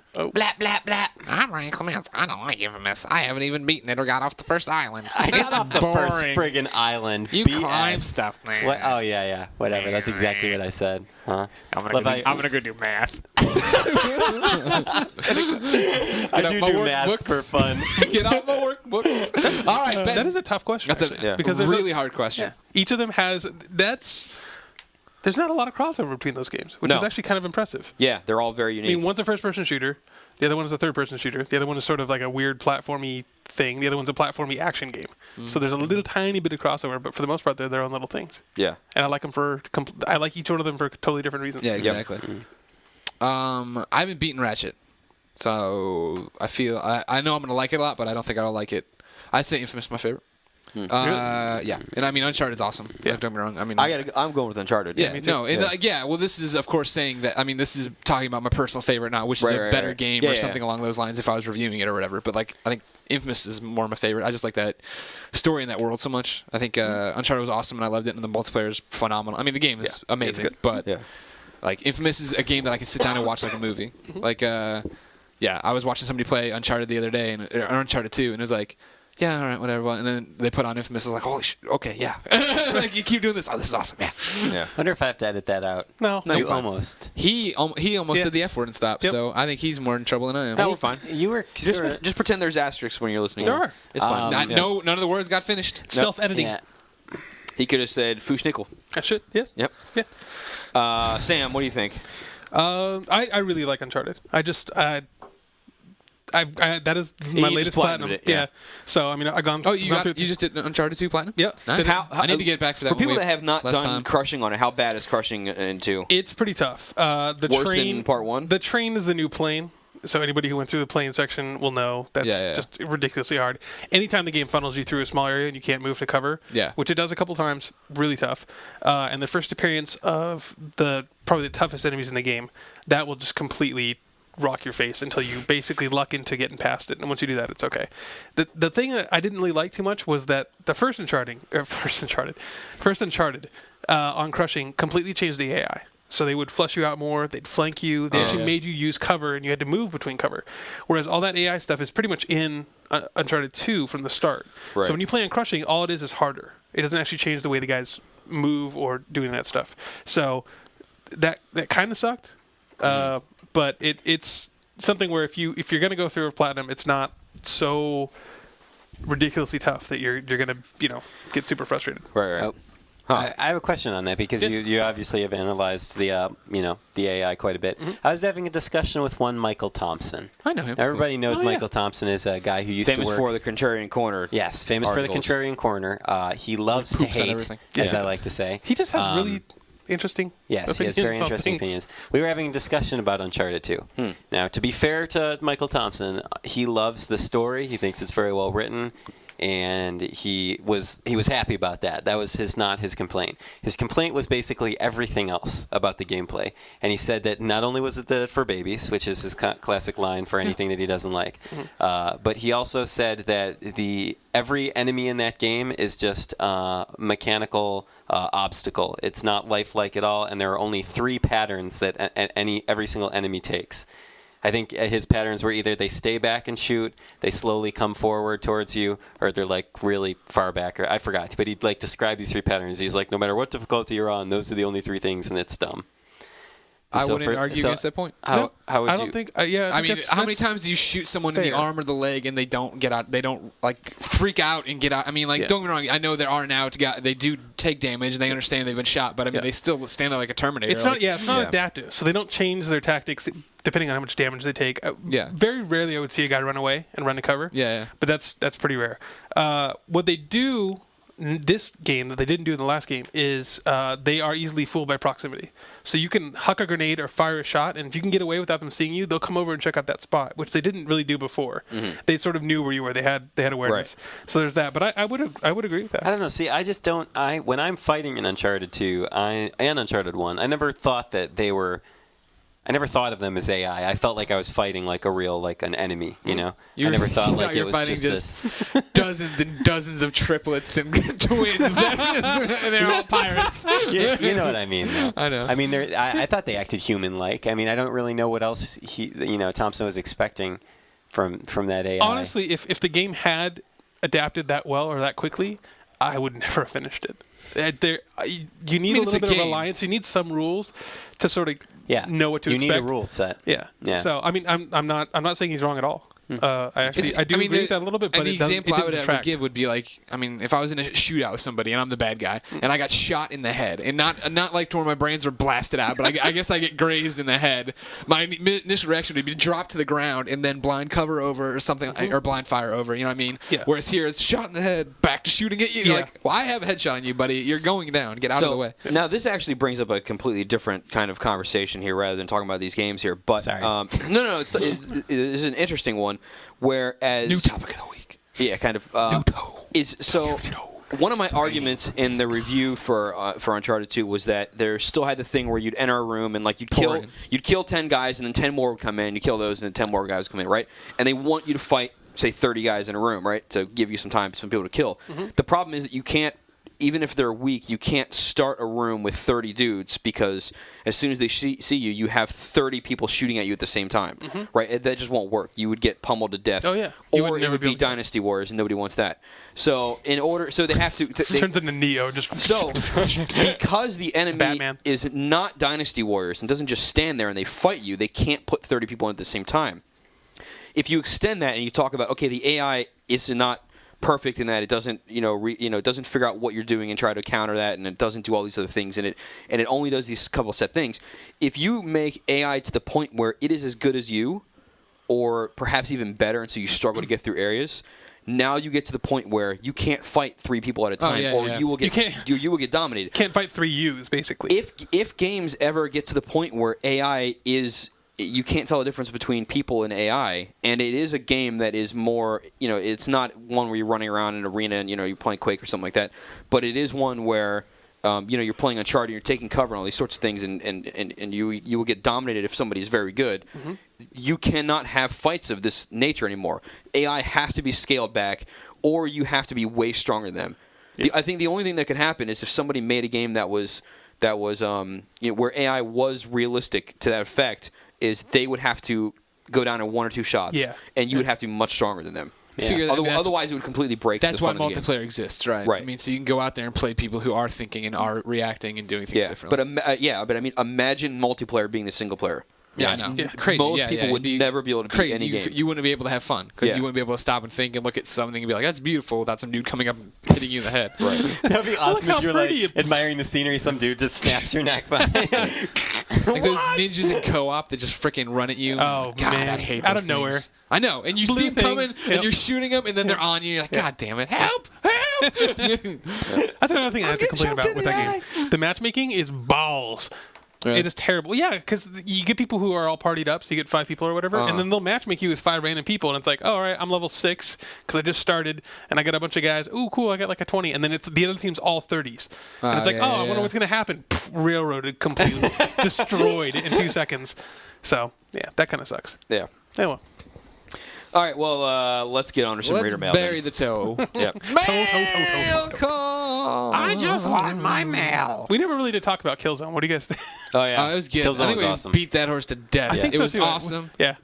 I'm Ryan Clements. I don't like Infamous. I haven't even beaten it or got off the first island. I got off the first boring. friggin' island. You BS. climb stuff, man. What? Oh yeah. Whatever. That's exactly what I said. Huh? I'm Love, gonna go do math. I do my math workbooks. for fun. Get out my workbooks. All right, That best. is a tough question. That's actually, a because really hard question. each of them has there's not a lot of crossover between those games, which No. is actually kind of impressive. Yeah, they're all very I unique. mean, one's a first-person shooter, the other one is a third-person shooter, the other one is sort of like a weird platformy thing, the other one's a platformy action game. So there's a little tiny bit of crossover, but for the most part, they're their own little things. Yeah. And I like them I like each one of them for totally different reasons. Yeah, exactly. I haven't beaten Ratchet, so I feel I know I'm gonna like it a lot, but I don't think I'll like it. I'd say Infamous is my favorite. Yeah, and I mean Uncharted's awesome. Yeah. Don't get me wrong. I mean, I'm going with Uncharted. yeah, me too. no, and Yeah. well, this is of course saying that. I mean, this is talking about my personal favorite, not which is Right, a right, better right. game Yeah, or yeah. something along those lines. If I was reviewing it or whatever, but like I think Infamous is more my favorite. I just like that story in that world so much. I think Uncharted was awesome, and I loved it, and the multiplayer is phenomenal. I mean, the game is amazing, but like Infamous is a game that I can sit down and watch like a movie. Like, I was watching somebody play Uncharted the other day, or Uncharted 2, and it was like, yeah, all right, whatever. And then they put on Infamous. I was like, holy shit, okay, yeah. Like, you keep doing this. Oh, this is awesome, yeah. Wonder if I have to edit that out. No, You almost. He almost said the F word and stopped, so I think he's more in trouble than I am. No, we're fine. You were Just pretend there's asterisks when you're listening. There are. It's fine. No, none of the words got finished. Self-editing. Yeah. He could have said Fushnickel. I should. Yeah. Yep. Yeah. Sam, what do you think? I really like Uncharted. That is my You latest just platinum platinum. it, yeah. So I mean, I've gone. Oh, you gone through just did Uncharted 2 Platinum? Yeah. Nice. How- I need to get back for that For one. people We that have not less done time. Crushing on it, how bad is Crushing in 2? It's pretty tough. The Worse train, than part 1? The train is the new plane. So anybody who went through the plane section will know that's just ridiculously hard. Anytime the game funnels you through a small area and you can't move to cover, which it does a couple times, really tough. And the first appearance of probably the toughest enemies in the game, that will just completely rock your face until you basically luck into getting past it. And once you do that, it's okay. The thing that I didn't really like too much was that the first Uncharted on Crushing completely changed the AI. So they would flush you out more. They'd flank you. They actually made you use cover, and you had to move between cover. Whereas all that AI stuff is pretty much in Uncharted 2 from the start. Right. So when you play on Crushing, all it is harder. It doesn't actually change the way the guys move or doing that stuff. So that kind of sucked. But it's something where if you're going to go through a platinum, it's not so ridiculously tough that you're going to get super frustrated. Right. Oh. I have a question on that because you obviously have analyzed the the AI quite a bit. I was having a discussion with one Michael Thompson. I know him. Everybody knows Michael Thompson is a guy who used Famous to work for the Contrarian Corner. Yes, famous articles. for the Contrarian Corner. He loves to Poops on hate, everything. as I like to say. He just has really interesting Yes, he has very interesting opinions. We were having a discussion about Uncharted 2. Now, to be fair to Michael Thompson, he loves the story. He thinks it's very well written, and he was happy about that. That was not his complaint. His complaint was basically everything else about the gameplay. And he said that not only was it that for babies, which is his classic line for anything that he doesn't like, but he also said that every enemy in that game is just mechanical obstacle. It's not lifelike at all, and there are only 3 patterns that every single enemy takes. I think his patterns were either they stay back and shoot, they slowly come forward towards you, or they're like really far back. Or I forgot, but he'd like describe these 3 patterns. He's like, no matter what difficulty you're on, those are the only 3 things, and it's dumb. I wouldn't argue against that point. How would I don't think. I mean, how many times do you shoot someone in the arm or the leg and they don't get out? They don't like freak out and get out. I mean, like don't get me wrong. I know there are now they do take damage and they understand they've been shot, but I mean they still stand there like a Terminator. It's not. It's not adaptive. So they don't change their tactics depending on how much damage they take. Very rarely I would see a guy run away and run to cover. Yeah. But that's pretty rare. What they do in this game that they didn't do in the last game is they are easily fooled by proximity. So you can huck a grenade or fire a shot, and if you can get away without them seeing you, they'll come over and check out that spot, which they didn't really do before. They sort of knew where you were. They had awareness. Right. So there's that. But I would agree with that. I don't know. See, I just don't. When I'm fighting in Uncharted 2 and Uncharted 1, I never thought that they were. I never thought of them as AI. I felt like I was fighting like a real, like an enemy, you know? I never thought like it was fighting just this. Dozens and dozens of triplets and twins, and they're all pirates. You know what I mean, though. I know. I mean, I thought they acted human-like. I mean, I don't really know what else Thompson was expecting from that AI. Honestly, if the game had adapted that well or that quickly, I would never have finished it. You need a little bit of reliance. You need some rules to sort of know what to expect. You need a rule set. Yeah. So I mean, I'm not saying he's wrong at all. I do agree with that a little bit, but the example I would ever give would be like, I mean, if I was in a shootout with somebody and I'm the bad guy and I got shot in the head, and not like to where my brains are blasted out, but I guess I get grazed in the head. My initial reaction would be to drop to the ground and then blind cover over or something, or blind fire over. You know what I mean? Yeah. Whereas here it's shot in the head, back to shooting at you. Yeah. Like, well, I have a headshot on you, buddy. You're going down. Get out of the way. Now this actually brings up a completely different kind of conversation here, rather than talking about these games here. But Sorry. No, it is an interesting one. Whereas New topic of the week. Yeah, kind of. One of my arguments in the review for Uncharted 2 was that there still had the thing where you'd enter a room and like you'd kill 10 guys and then 10 more would come in. You kill those and then 10 more guys would come in, right? And they want you to fight say 30 guys in a room, right, to give you some time for some people to kill. The problem is that you can't, even if they're weak, you can't start a room with 30 dudes because as soon as they see you, you have 30 people shooting at you at the same time, right? That just won't work. You would get pummeled to death. Oh, yeah. Or it would be Dynasty Wars, and nobody wants that. So they have to. It turns into Neo. Just So, because the enemy Batman. is not Dynasty Warriors and doesn't just stand there and they fight you, they can't put 30 people in at the same time. If you extend that and you talk about, okay, the AI is not perfect in that it doesn't, it doesn't figure out what you're doing and try to counter that, and it doesn't do all these other things, and it only does these couple set things. If you make AI to the point where it is as good as you, or perhaps even better, and so you struggle to get through areas. Now you get to the point where you can't fight 3 people at a time, you will get you will get dominated. Can't fight 3 U's basically. If games ever get to the point where AI is, you can't tell the difference between people and AI, and it is a game that is more, it's not one where you're running around in an arena and you're playing Quake or something like that, but it is one where you're playing Uncharted, you're taking cover and all these sorts of things, and you will get dominated if somebody is very good. You cannot have fights of this nature anymore. AI has to be scaled back, or you have to be way stronger than them. I think the only thing that could happen is if somebody made a game that was where AI was realistic to that effect, is they would have to go down in 1 or 2 shots, and you would have to be much stronger than them. Yeah. Otherwise, it would completely break. That's the why fun of the multiplayer game. exists, right? Right. I mean, so you can go out there and play people who are thinking and are reacting and doing things differently. But I mean, imagine multiplayer being the single player. Yeah, I know. Yeah. Crazy. Most people would never be able to beat any game. You wouldn't be able to have fun because you wouldn't be able to stop and think and look at something and be like, "That's beautiful." Without some dude coming up and hitting you in the head. Right. That'd be awesome how if you're pretty like admiring the scenery. Some dude just snaps your neck behind. Like those ninjas in co-op that just freaking run at you. Oh, God, man. I hate Out those of nowhere. things. I know, and you Blue see them thing. coming, and you're shooting them, and then they're on you. You're like, God damn it, help, help! That's another thing I have to complain about with that game. The matchmaking is balls. Really? It is terrible. Yeah, because you get people who are all partied up, so you get 5 people or whatever, and then they'll matchmake you with 5 random people, and it's like, oh, all right, I'm level 6 because I just started, and I got a bunch of guys. Ooh, cool, I got like a 20, and then it's the other team's all 30s, and it's like, I wonder what's gonna happen. Pff, railroaded, completely destroyed in 2 seconds. So yeah, that kind of sucks. Yeah. Anyway. All right. Well, let's get on to some Let's reader mail. bury the toe. Yep. Mail call. I just want my mail. We never really did talk about Killzone. What do you guys think? Oh yeah. It was good. Killzone I think was we awesome. beat that horse to death. I think it so was too. awesome. Yeah.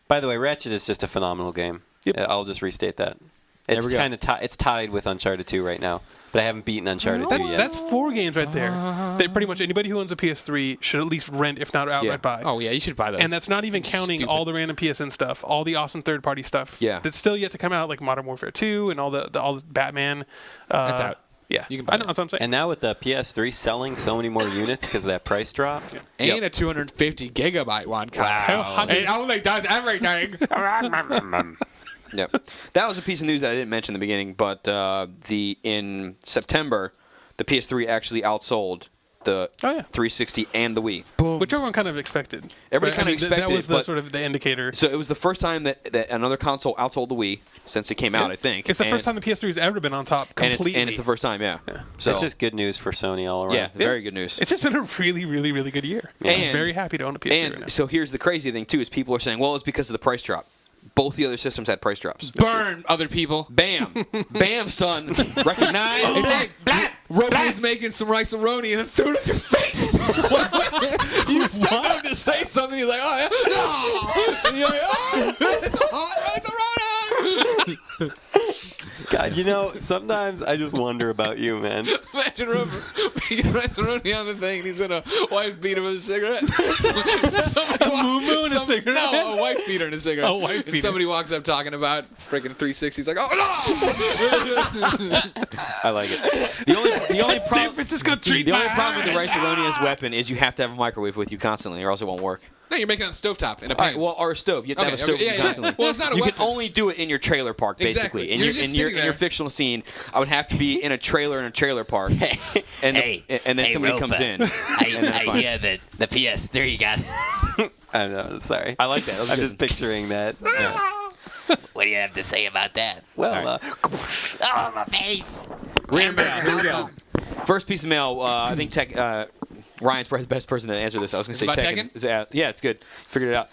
By the way, Ratchet is just a phenomenal game. Yep. I'll just restate that. we It's go. kind of it's tied with Uncharted 2 right now, but I haven't beaten Uncharted 2 yet. That's 4 games right there. That pretty much anybody who owns a PS3 should at least rent, if not outright buy. Oh yeah, you should buy those. And that's not even counting Stupid. all the random PSN stuff, all the awesome third-party stuff that's still yet to come out, like Modern Warfare 2 and all the Batman. That's out. Yeah, You can buy I know, that's what I'm saying. And now with the PS3 selling so many more units because of that price drop. And a 250 gigabyte one. Wow. It only does everything. Yep. That was a piece of news that I didn't mention in the beginning, but in September, the PS3 actually outsold the 360 and the Wii. Which everyone kind of expected. Everybody Right? kind of expected that was it, the but- sort of the indicator. So it was the first time that another console outsold the Wii since it came out, I think. It's the first time the PS3 has ever been on top completely. And it's the first time, So It's just good news for Sony all around. yeah, very good news. It's just been a really, really, really good year. I'm And- very happy to own a PS3 And right now. so here's the crazy thing too: is people are saying, well, it's because of the price drop. Both the other systems had price drops. Burn, other people. Bam, bam, son. Recognize. It's like Roby's making some rice-a-roni and then threw it in your face. You stepped up to say something. You're like, oh, yeah. No. And you're like, oh, it's a hot rice-a-roni. God, sometimes I just wonder about you, man. Imagine Roby making rice-a-roni on the thing and he's in a wife beater with a cigarette. Moo-moo and a cigarette? No, a wife beater and a cigarette. A wife And beater. somebody walks up talking about freaking 360. He's like, oh, no. I like it. The only San problem. Francisco treat The only my problem with the eyes. rice-a-roni's weapon is you have to have a microwave with you constantly, or else it won't work. No, you're making it on the stovetop in a All pan. right, well, or a stove. You have to have a stove with you constantly. Well, it's not a You weapon. can only do it in your trailer park, basically. Exactly. In You're your just in your sitting in your there. fictional scene, I would have to be in a trailer in a trailer park, and then somebody comes in. and then fine. I hear that the PS3 got. I know. Sorry. I like that. That was I'm good. just picturing that. Yeah. What do you have to say about that? Well, oh, my face. Reader mail. Here we go. First piece of mail. I think Ryan's probably the best person to answer this. I was going to say about Tekken. Yeah, it's good. Figured it out.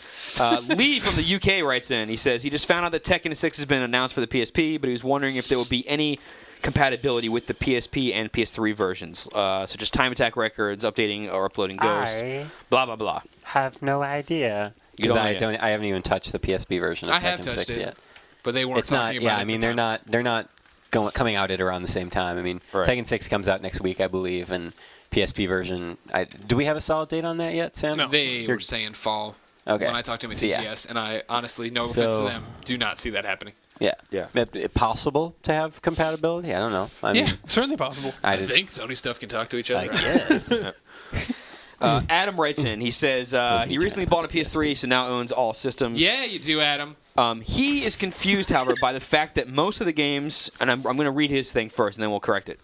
Lee from the UK writes in. He says he just found out that Tekken 6 has been announced for the PSP, but he was wondering if there would be any compatibility with the PSP and PS3 versions, such as time attack records, updating or uploading ghosts, blah blah blah. Have no idea. Because I haven't even touched the PSP version of Tekken 6 yet. But they weren't. It's not. Yeah, I mean they're not coming out at around the same time. I mean, Tekken 6 comes out next week, I believe, and PSP version. Do we have a solid date on that yet, Sam? No. They were saying fall. Okay. When I talked to him at TGS, and I honestly, no offense to them, do not see that happening. Yeah. Yeah. Possible to have compatibility? I don't know. I mean, certainly possible. I think Sony stuff can talk to each other. I guess. Adam writes in. He says he recently bought a PS3, so now owns all systems. Yeah, you do, Adam. He is confused, however, by the fact that most of the games, and I'm going to read his thing first, and then we'll correct it.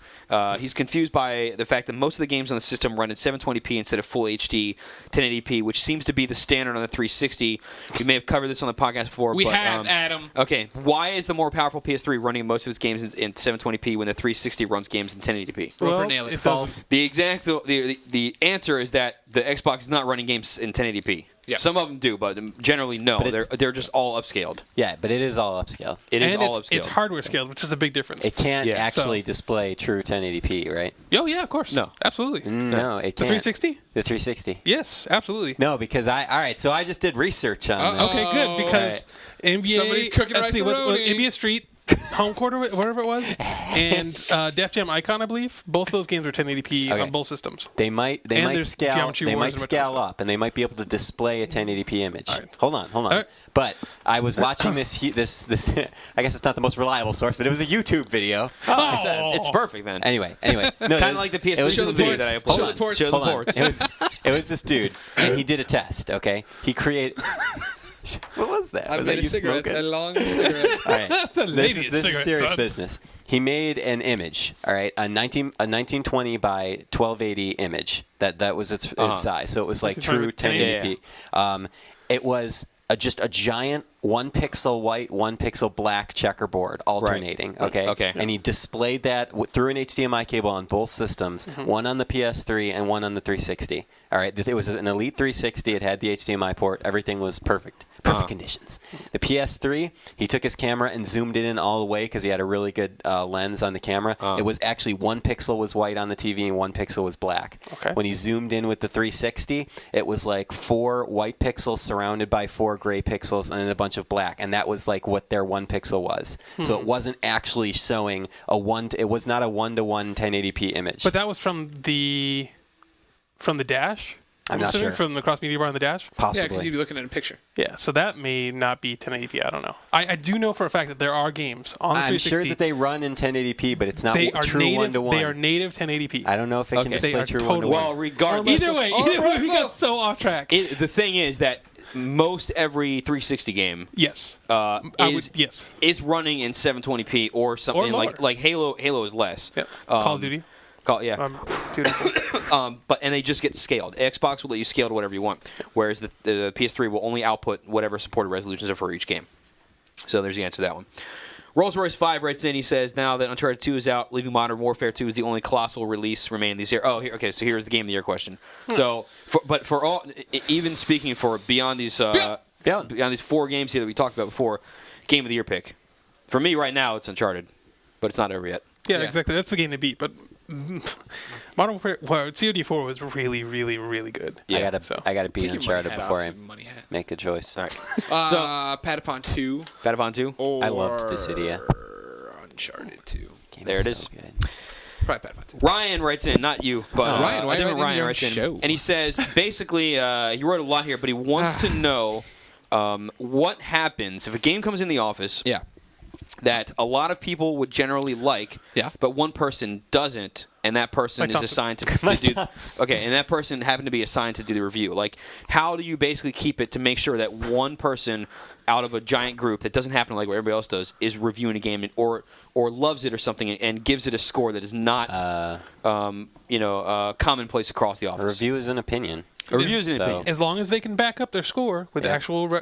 He's confused by the fact that most of the games on the system run at 720p instead of full HD 1080p, which seems to be the standard on the 360. We may have covered this on the podcast before. We but, have, Adam. Okay, why is the more powerful PS3 running most of its games in 720p when the 360 runs games in 1080p? Roper nailed it. False. The answer is that the Xbox is not running games in 1080p. Yeah. Some of them do, but generally no. They're just all upscaled. Yeah, but it is all upscaled. It is all upscaled. It's hardware scaled, which is a big difference. It can't actually display true 1080p, right? Oh yeah, of course. No. Absolutely. No, it The can't. 360? The 360. Yes, absolutely. No, because all right, so I just did research on this. Okay, good, because NBA. Somebody's cooking let's see, rice-a-roni. NBA Street, Home Court, or whatever it was, and Def Jam Icon, I believe. Both those games are 1080p on both systems. They might there's scale. Geometry They Wars might and a bunch of scale stuff. up, and they might be able to display a 1080p image. All right. Hold on. right. But I was watching this. I guess it's not the most reliable source, but it was a YouTube video. It's perfect then. Anyway, no, Kind of like the PS3 it was Show the video ports. that I uploaded. Show the ports. Show the Hold on. ports. It was this dude, and he did a test. Okay, he created. What was that? I Was made that a you cigarette, smoking? a long cigarette. All right. That's a This lady's is cigarette, serious son. business. He made an image, all right, a 1920 by 1280 image. That was its size. So it was like true 1080p. It was just a giant 1 pixel white, 1 pixel black checkerboard alternating. Right. Okay. And he displayed that through an HDMI cable on both systems, one on the PS3 and one on the 360. All right. It was an Elite 360. It had the HDMI port. Everything was perfect. Perfect conditions. The PS3, he took his camera and zoomed it in all the way because he had a really good lens on the camera. It was actually 1 pixel was white on the TV and 1 pixel was black. Okay. When he zoomed in with the 360, it was like 4 white pixels surrounded by 4 gray pixels and then a bunch of black, and that was like what their 1 pixel was. So it wasn't actually showing it was not a 1-to-1 1080p image. But that was from the dash? I'm not sure. From the cross media bar on the dash? Yeah, Possibly. because you'd be looking at a picture. Yeah, so that may not be 1080p. I don't know. I do know for a fact that there are games on the I'm 360. sure that they run in 1080p, but it's not they are true native, 1-to-1. They are native 1080p. I don't know if it can Okay. display They are true totally- 1-to-1. Well, regardless. Either way, we got so off track. The thing is that most every 360 game Yes. Yes. is running in 720p or something lower. like Halo. Halo is less. Yep. Call of Duty. Duty. But they just get scaled. Xbox will let you scale to whatever you want, whereas the PS3 will only output whatever supported resolutions are for each game. So there's the answer to that one. Rolls Royce 5 writes in. He says now that Uncharted 2 is out, leaving Modern Warfare 2 is the only colossal release remaining this year. Oh, okay. So here's the Game of the Year question. So, for all, even speaking for beyond these 4 games here that we talked about before, Game of the Year pick. For me right now, it's Uncharted, but it's not over yet. Yeah, exactly. That's the game to beat. But Modern Warfare, COD4 was really, really, really good. I gotta beat Take your Uncharted money hat before off, I you money hat. make a choice. All right. Patapon 2 Patapon 2. or I loved Dissidia. Uncharted 2. There it is. Good. Probably Patapon 2. Ryan writes in, not you, but Ryan, why a different are you Ryan on writes in, show? and he says basically he wrote a lot here, but he wants to know what happens if a game comes in the office Yeah. that a lot of people would generally like, Yeah. but one person doesn't, and that person Mike is Thompson. assigned to do. Okay, and that person happened to be assigned to do the review. Like, how do you basically keep it to make sure that one person out of a giant group that doesn't happen like what everybody else does is reviewing a game or loves it or something and gives it a score that is not commonplace across the A office? review is an opinion. A review is an So- opinion. As long as they can back up their score with actual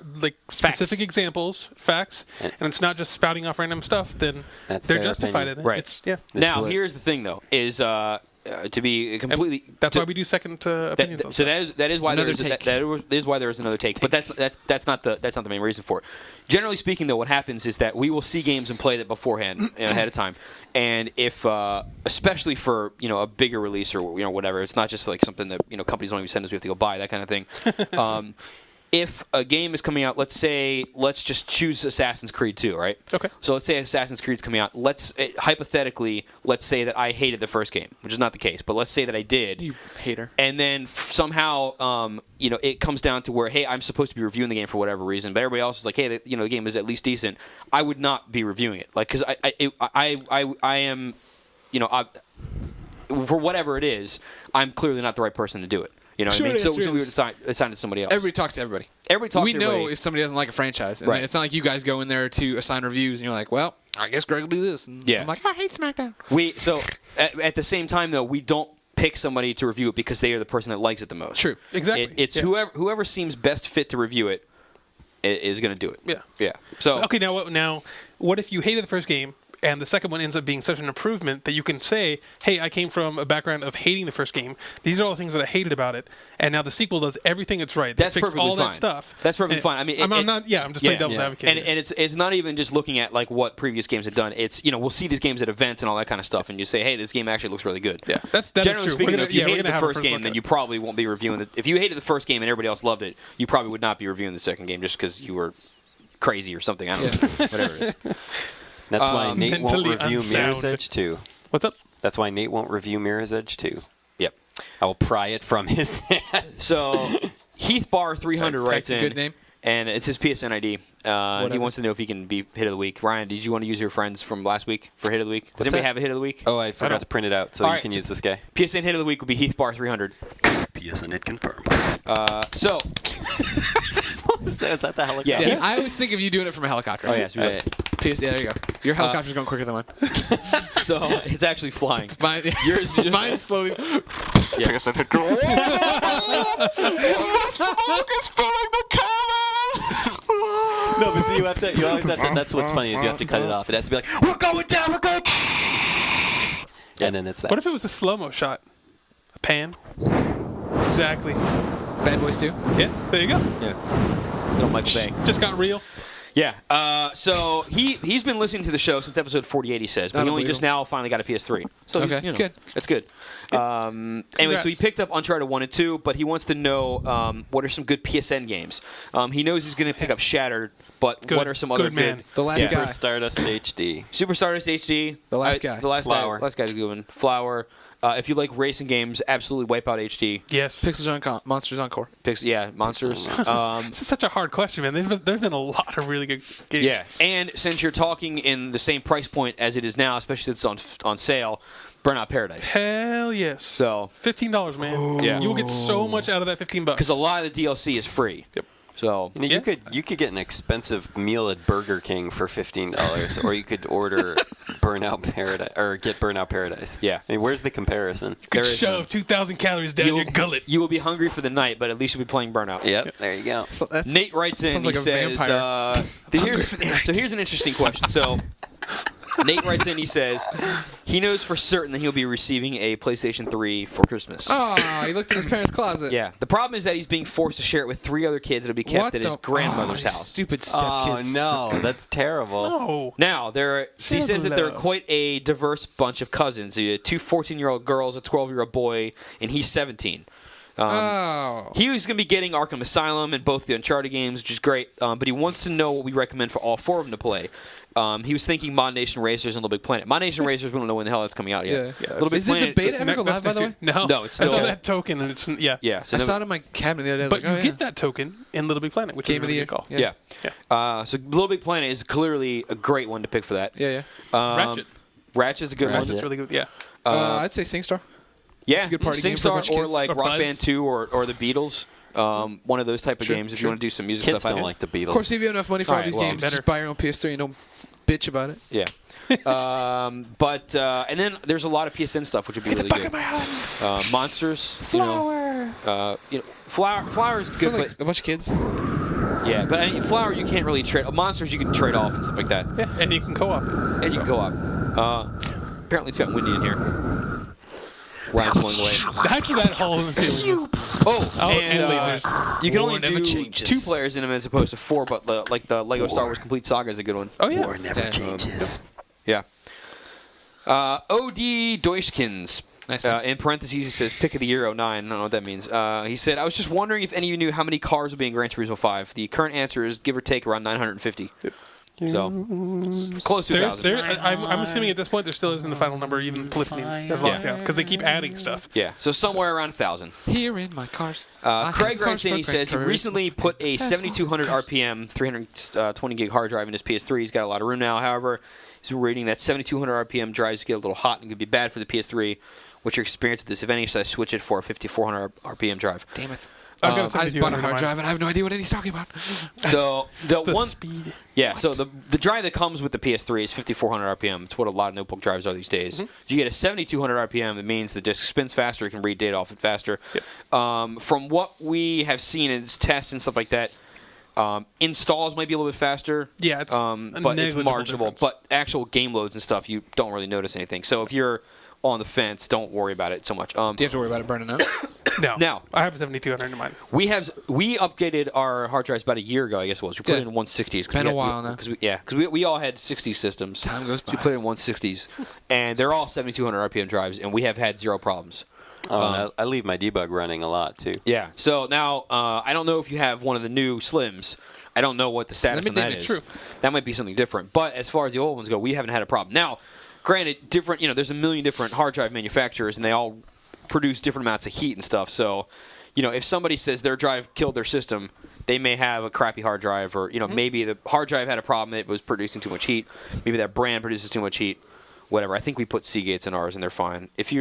specific examples, facts, and it's not just spouting off random stuff, then That's they're their justified opinion. in it. Right. It's, yeah. This Now, would- here's the thing, though, is to be completely. That's why we do second opinions. On so stuff. that is why Another that take. is why there is another take. But that's not the main reason for it. Generally speaking, though, what happens is that we will see games and play that beforehand, ahead of time. And if, especially for a bigger release or whatever, it's not just like something that companies don't even send us. We have to go buy that kind of thing. If a game is coming out, let's just choose Assassin's Creed 2, right? Okay. So let's say Assassin's Creed's coming out. Hypothetically, let's say that I hated the first game, which is not the case, but let's say that I did. You hater. And then somehow, it comes down to where, hey, I'm supposed to be reviewing the game for whatever reason, but everybody else is like, hey, the game is at least decent. I would not be reviewing it, like, because I am, for whatever it is, I'm clearly not the right person to do it. You know what I mean? So we would assign it to somebody else. Everybody talks to everybody. We know if somebody doesn't like a franchise. And Right. it's not like you guys go in there to assign reviews and you're like, well, I guess Greg will do this. And Yeah. I'm like, I hate SmackDown. So at the same time, though, we don't pick somebody to review it because they are the person that likes it the most. True. Exactly. It's whoever seems best fit to review it is going to do it. Yeah. Yeah. So Okay, now what if you hated the first game and the second one ends up being such an improvement that you can say, hey, I came from a background of hating the first game. These are all the things that I hated about it, and now the sequel does everything that's right. They That's fix perfectly all fine. that stuff. That's perfectly And fine. I mean, I'm just playing devil's advocate. And here. it's not even just looking at like what previous games have done. It's we'll see these games at events and all that kind of stuff, and you say, hey, this game actually looks really good. Yeah, that is Generally true. speaking, We're gonna- if you we're hated gonna the have a first game, look then at you probably won't be reviewing it. If you hated the first game and everybody else loved it, you probably would not be reviewing the second game just because you were crazy or something. I don't know. Whatever it is. That's why Nate won't mentally review unsound. Mirror's Edge 2. What's up? That's why Nate won't review Mirror's Edge 2. Yep. I will pry it from his hands. So Heath Bar 300 writes That's a in. good name. And it's his PSN ID. He Whatever. wants to know if he can be hit of the week. Ryan, did you want to use your friends from last week for hit of the week? Does What's anybody that? have a hit of the week? Oh, I forgot to print it out, so All you right, can so- use this guy. PSN hit of the week would be Heath Bar 300. PSN it confirmed. So, Is that the helicopter? Yeah. Yeah, I always think of you doing it from a helicopter. oh yes, we got- Yeah, there you go. Your helicopter's going quicker than mine. so it's actually flying. Mine, Yours is just mine's slowly. yeah. No, but see, you always have to, that's what's funny is you have to cut it off. It has to be like, we're going down, we're going. And then it's that. What if it was a slow-mo shot? A pan? Exactly. Bad Boys 2. Yeah, there you go. Yeah. Don't like the bang. Just got real. Yeah. So he's been listening to the show since episode 48. He says, but he only Unbelievable. just now finally got a PS3. So Okay, he's, good. That's good. Anyway, Congrats. so he picked up Uncharted 1 and 2, but he wants to know what are some good PSN games. He knows he's going to pick up Shattered, but Good. what are some Good other man. good? The last Super guy. Stardust HD. Super Stardust HD. The last guy. The last Flower. guy. Last guy's a good one. Flower. If you like racing games, absolutely Wipeout HD. Yes. Pixels on Monsters Encore. Monsters. This is such a hard question, man. There's been a lot of really good games. Yeah, and since you're talking in the same price point as it is now, especially since it's on sale, Burnout Paradise. Hell yes. So, $15, man. Yeah. You will get so much out of that $15. because a lot of the DLC is free. Yep. So, You know, you could get an expensive meal at Burger King for $15, or you could order Burnout Paradise or get Burnout Paradise. Yeah. I mean, where's the comparison? there Good is shove 2,000 calories down your gullet. You will be hungry for the night, but at least you'll be playing Burnout. Yep, there you go. So that's, Nate writes in. Sounds He like a says, vampire. here's an interesting question. So, Nate writes in. He says he knows for certain that he'll be receiving a PlayStation 3 for Christmas. Oh, he looked in his parents' closet. Yeah. The problem is that he's being forced to share it with 3 other kids that'll be kept What at his the- grandmother's oh, house. Stupid Oh stepkids. no, that's terrible. Oh. Now, he says that they're love. quite a diverse bunch of cousins. 2 14-year-old girls, a 12-year-old boy, and he's 17. Oh. He was going to be getting Arkham Asylum and both the Uncharted games, which is great, but he wants to know what we recommend for all 4 of them to play. He was thinking Mod Nation Racers and Little Big Planet. Mod Nation Racers, we don't know when the hell that's coming out yet. Yeah. Little Big Is it the Planet. beta That's ever go live, by the way? No. No, it's I saw still- that token, and it's Yeah. So I then- saw it in my cabinet the other day. I was But like, you oh, get that token in Little Big Planet, which Game is of a the really good year. call. Yeah. Yeah. So Little Big Planet is clearly a great one to pick for that. Yeah, Ratchet. Ratchet's a good Ratchet. one. It's really good. Yeah. yeah. I'd say SingStar. Yeah, It's a good party game for a SingStar bunch of or kids. like Or Rock Buzz. Band 2 or the Beatles. One of those type of Sure, games if you sure. want to do some music Kids stuff. don't like the Beatles. Of course, if you have enough money for all Alright, these well, games, better. just buy your own PS3 and don't bitch about it. Yeah. And then there's a lot of PSN stuff which would be really good. Monsters. Flower. Flower is For good, like a bunch of kids. but yeah, but I mean, Flower you can't really trade. Monsters you can trade off and stuff like that, Yeah. And you can co-op it. and you can go up. Apparently it's got windy in here. Ryan's pulling away. That's what that hole in the ceiling is. Oh, And lasers. You can only never do changes. 2 players in them as opposed to 4, but the Lego Star Wars Complete Saga is a good one. Oh, yeah. War never changes. Yeah. O.D. Deutschkins. Nice name. In parentheses, he says, pick of the year 09. I don't know what that means. He said, I was just wondering if any of you knew how many cars will be in Gran Turismo 5. The current answer is give or take around 950. So, close to 1,000. I'm assuming at this point there still isn't the final number, even polyphony has locked down, because they keep adding stuff. Yeah, so somewhere around 1,000. Here in my cars. I Craig have writes in, he cars for says he cars. recently put a 7,200 RPM, 320 gig hard drive in his PS3. He's got a lot of room now. However, he's been rating that 7,200 RPM drives get a little hot and could be bad for the PS3. What's your experience with this? If any, should I switch it for a 5,400 RPM drive? Damn it. I've got a I just bought a 7200 hard in drive and I have no idea what he's talking about. So the one, speed. yeah. So the drive that comes with the PS3 is 5,400 RPM. It's what a lot of notebook drives are these days. Mm-hmm. If you get a 7,200 RPM, it means the disk spins faster. You can read data off it faster. Yep. From what we have seen in tests and stuff like that, installs might be a little bit faster. Yeah, it's but it's negligible marginal. difference. But actual game loads and stuff, you don't really notice anything. So if you're on the fence, don't worry about it so much. Do you have to worry about it burning out? No. Now- I have a 7200 in mine. We upgraded our hard drives about a year ago, I guess it was. We put Yeah. it in 160s. Been a while now. Because we all had 60 systems. Time goes So we by. put it in 160s. And they're all 7,200 RPM drives, and we have had 0 problems. Oh, I leave my debug running a lot too. Yeah. So now, I don't know if you have one of the new Slims. I don't know what the status on that Slim is. True. That might be something different. But as far as the old ones go, we haven't had a problem. Now, granted, there's a million different hard drive manufacturers, and they all produce different amounts of heat and stuff. So, if somebody says their drive killed their system, they may have a crappy hard drive, or maybe the hard drive had a problem; it was producing too much heat. Maybe that brand produces too much heat. Whatever. I think we put Seagates in ours, and they're fine. If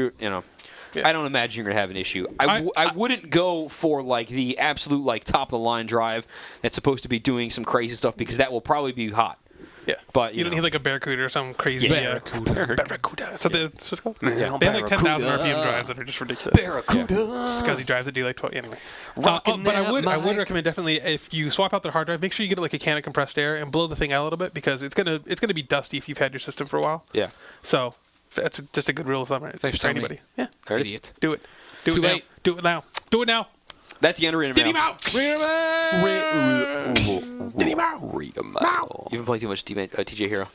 I don't imagine you're gonna have an issue. I wouldn't go for the absolute top of the line drive that's supposed to be doing some crazy stuff, because that will probably be hot. Yeah. But, you don't need a Barracuda or some crazy. Barracuda. Barracuda. That's what it's called? Yeah. They have 10,000 RPM drives that are just ridiculous. Barracuda. Scuzzy drives that do 12. Anyway. Rockin' But I that would mic. recommend definitely, if you swap out the hard drive, make sure you get a can of compressed air and blow the thing out a little bit, because it's gonna be dusty if you've had your system for a while. Yeah. So that's just a good rule of thumb, right? Thanks for for telling me. anybody. Yeah. There it is. Idiot. Do it. Do Too it now. late. Do it now. Do it now. That's the unwritten Get him mail. out. Get him out. Read 'em out. You haven't played too much TJ Hero.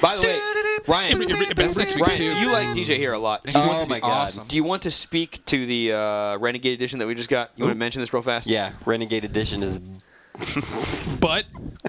By the way, Ryan, That's next week, Ryan, too. you like TJ Hero a lot. Next week's Oh gonna be my God. awesome. Do you want to speak to the Renegade Edition that we just got? You want to mention this real fast? Yeah, Renegade Edition is. But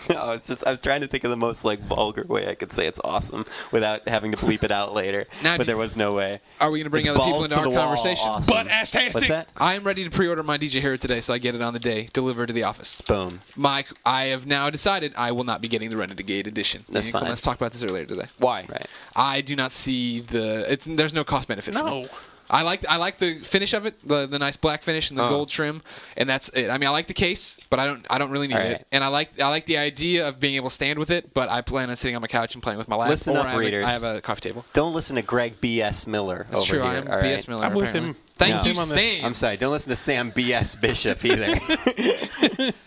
No, I'm trying to think of the most vulgar way I could say it's awesome without having to bleep it out later. Now, But there was no way. Are we going to bring It's other people balls into to our the wall, conversation? awesome. But ass-tastic. What's that? I am ready to pre-order my DJ Hero today, so I get it on the day, delivered to the office. Boom. Mike, I have now decided I will not be getting the Renegade Edition. That's Me and fine. Let's talk about this earlier today. Why? Right. I do not see there's no cost benefit for me. no. I like the finish of it, the nice black finish and the gold trim, and that's it. I mean, I like the case, but I don't really need All right. it. And I like the idea of being able to stand with it, but I plan on sitting on my couch and playing with my lap. Listen or up, I have readers. I have a coffee table. Don't listen to Greg B.S. Miller That's over true. here. I am all BS right? Miller. I'm with apparently. him. Thank No. you, I'm on this. Sam. I'm sorry. Don't listen to Sam B.S. Bishop either.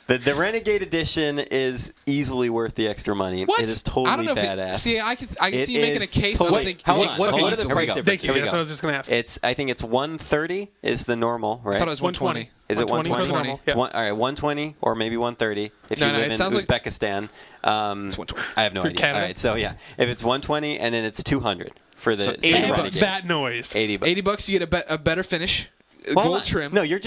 The Renegade Edition is easily worth the extra money. What? It is I totally don't know badass. See, I can It see you making a is case. totally- I don't think. Hold Hey, on, what hold on. is the Here we price go. difference? Thank you. Here we That's go. what I was just going to ask. I think it's 130 is the normal, right? I thought it was 120. Is it 120? 120. It's all right, 120 or maybe 130 if No, you no, live it in sounds like- Uzbekistan. It's 120. I have no For idea. Canada? All right, so yeah, if it's 120 and then it's 200 for the, So for the 80 Renegade. bucks. That noise. 80 bucks. $80, you get a better finish, Hold gold on. trim. No, you're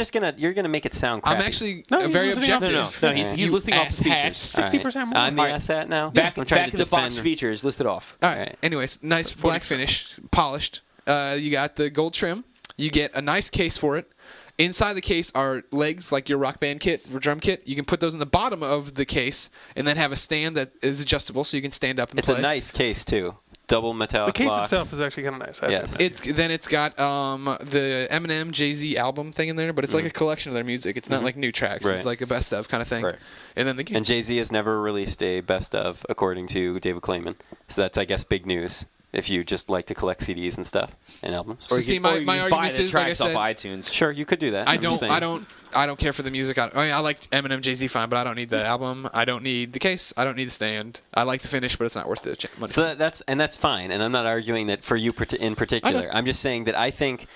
gonna make it sound crappy. I'm actually No, he's very listening up. objective. No, he's listing off the features. 60% more. I'm the All right. asset now. Back I'm trying in to the box defend- features listed off. All right. Alright. Anyways, nice So black 40%. finish, polished. You got the gold trim. You get a nice case for it. Inside the case are legs, like your Rock Band kit or drum kit. You can put those in the bottom of the case, and then have a stand that is adjustable, so you can stand up and It's play. a nice case too. Double metallic The case locks. itself is actually kind of nice. I have to Yes. admit. It's got the Eminem Jay-Z album thing in there, but it's like a collection of their music. It's not like new tracks. Right. It's like a best of kind of thing. Right. And then the game. And Jay-Z has never released a best of, according to David Clayman. So that's, I guess, big news. if you just like to collect CDs and stuff and albums. So see, my argument buy the is, like I tracks off said, iTunes. Sure, you could do that. I don't care for the music. I mean, I like Eminem, Jay-Z, fine, but I don't need the album. I don't need the case. I don't need the stand. I like the finish, but it's not worth the money. So that's fine, and I'm not arguing that for you in particular. I'm just saying that I think.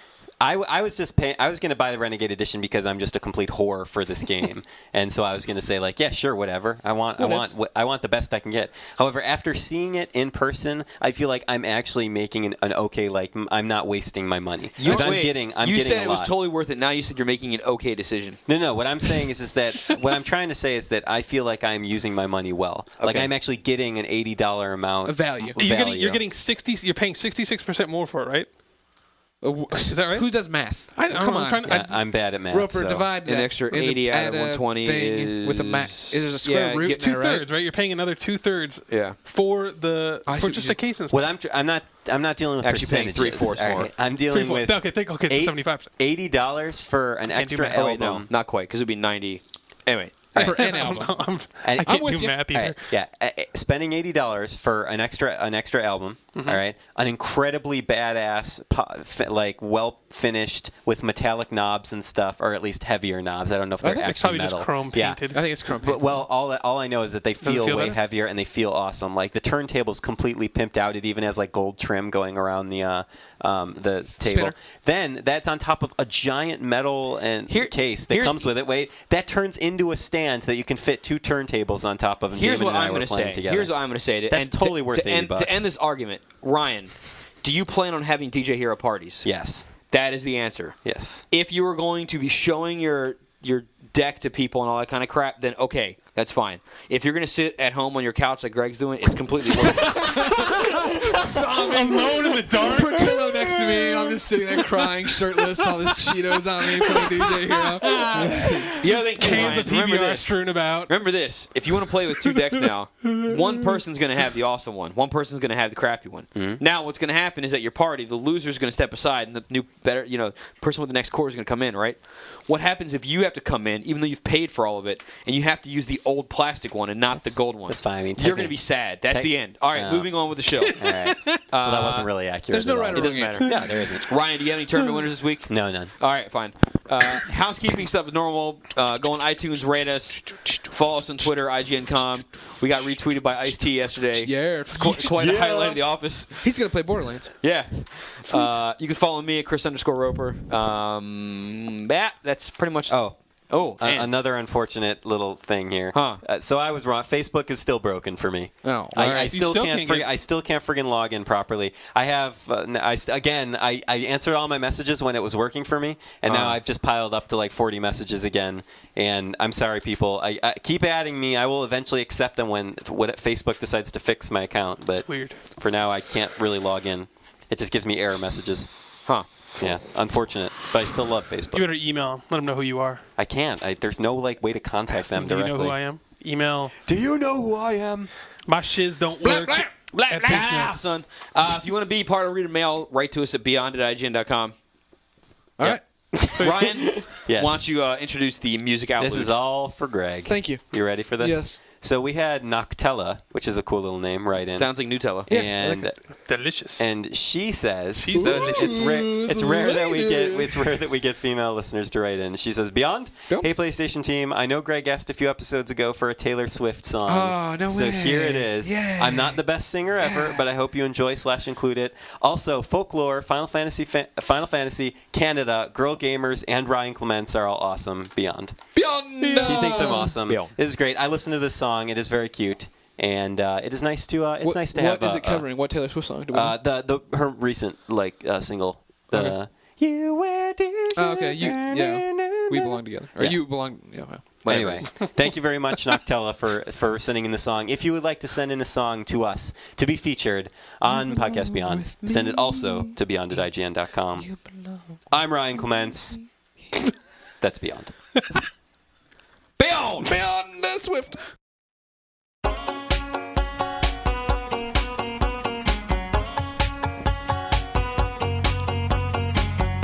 I was just I was going to buy the Renegade Edition because I'm just a complete whore for this game, and so I was going to say like, yeah, sure, whatever. I want the best I can get. However, after seeing it in person, I feel like I'm actually making an okay. Like I'm not wasting my money. You said it was totally worth it. Now you said you're making an okay decision. No. What I'm saying is that what I'm trying to say is that I feel like I'm using my money well. Okay. Like I'm actually getting an $80 amount of value. You're getting 60. You're paying 66% more for it, right? Is that right? Who does math? Come on. I'm bad at math. Roper, so. divide that. An extra 80 out of 120 is with a max. Is there a square root? It's 2/3, right? You're paying another 2/3 for just a case and stuff. What I'm not dealing with actually percentages. paying 3/4 more. I'm dealing with okay, it's 75%. $80 for an extra album. Oh, wait, no, not quite, because it would be 90. Anyway. For an album. I can't do math either. Spending $80 for an extra album, all right, an incredibly badass, well finished with metallic knobs and stuff, or at least heavier knobs. I don't know if they're actually it's probably metal. just chrome painted. I think it's chrome painted. But all I know is that they feel way better? heavier and they feel awesome. Like the turntable's completely pimped out. It even has like gold trim going around the table. Spinner. Then that's on top of a giant metal case that comes with it. Wait, that turns into a stand so that you can fit 2 turntables on top of. And Here's David what and I I'm were going to playing say. together. Here's what I'm going to say. That's totally worth $80. To end this argument, Ryan, do you plan on having DJ Hero parties? Yes. That is the answer. Yes. If you were going to be showing your deck to people and all that kind of crap, then okay, that's fine. If you're going to sit at home on your couch like Greg's doing, it's completely worthless. Alone in the dark. Portillo next to me. I'm just sitting there crying, shirtless, all this Cheetos on me from the DJ Hero. The other thing, Cans of remember PBR this. strewn about. Remember this. If you want to play with 2 decks now, one person's going to have the awesome one. One person's going to have the crappy one. Mm-hmm. Now, what's going to happen is at your party, the loser's going to step aside, and the new, better, person with the next core is going to come in, right? What happens if you have to come in, even though you've paid for all of it, and you have to use the old plastic one and not the gold one? That's fine. I mean, you're going to be sad. That's the end. All right, moving on with the show. All right. Well, that wasn't really accurate. There's no right or It doesn't wrong matter. answer. No, there isn't. Ryan, do you have any tournament winners this week? No, none. All right, fine. Housekeeping stuff is normal. Go on iTunes, rate us. Follow us on Twitter, IGN.com. We got retweeted by Ice-T yesterday. Yeah. Quite a highlight of the office. He's going to play Borderlands. Yeah. You can follow me at Chris_Roper. That's pretty much... Another unfortunate little thing here. So I was wrong. Facebook is still broken for me. Oh, I still can't friggin' log in properly. I have I answered all my messages when it was working for me, and now I've just piled up to like 40 messages again. And I'm sorry, people. I keep adding me. I will eventually accept them when Facebook decides to fix my account. But weird. For now, I can't really log in. It just gives me error messages. Yeah, unfortunate, but I still love Facebook. You better email. Let them know who you are. I can't. There's no way to contact them Do directly. you know who I am? Email. Do you know who I am? My shiz don't work. son. If you want to be part of Reader Mail, write to us at beyond@ign.com. All right. Ryan, Yes. why don't you introduce the music outlet? This is all for Greg. Thank you. You ready for this? Yes. So we had Noctella, which is a cool little name, right in. Sounds like Nutella. Yeah, and Delicious. and she says, She says- it's rare that we get female listeners to write in. She says, Beyond, Yep. Hey PlayStation team, I know Greg asked a few episodes ago for a Taylor Swift song. Oh, no so way. here it is. Yay. I'm not the best singer ever, but I hope you enjoy / include it. Also, Folklore, Final Fantasy, Canada, Girl Gamers, and Ryan Clements are all awesome. Beyond. Beyond. She thinks I'm awesome. Beyond. This is great. I listened to this song. It is very cute. And it is nice to have. What is it covering? What Taylor Swift song? Do we know? Her recent single. Okay. You where did you Okay. We belong together. Or you belong. Yeah. Well. Anyway, thank you very much, Noctella, for sending in the song. If you would like to send in a song to us to be featured on Podcast Beyond, send it also to beyond@ign.com. I'm Ryan Clements. That's Beyond. Beyond! Beyond Swift.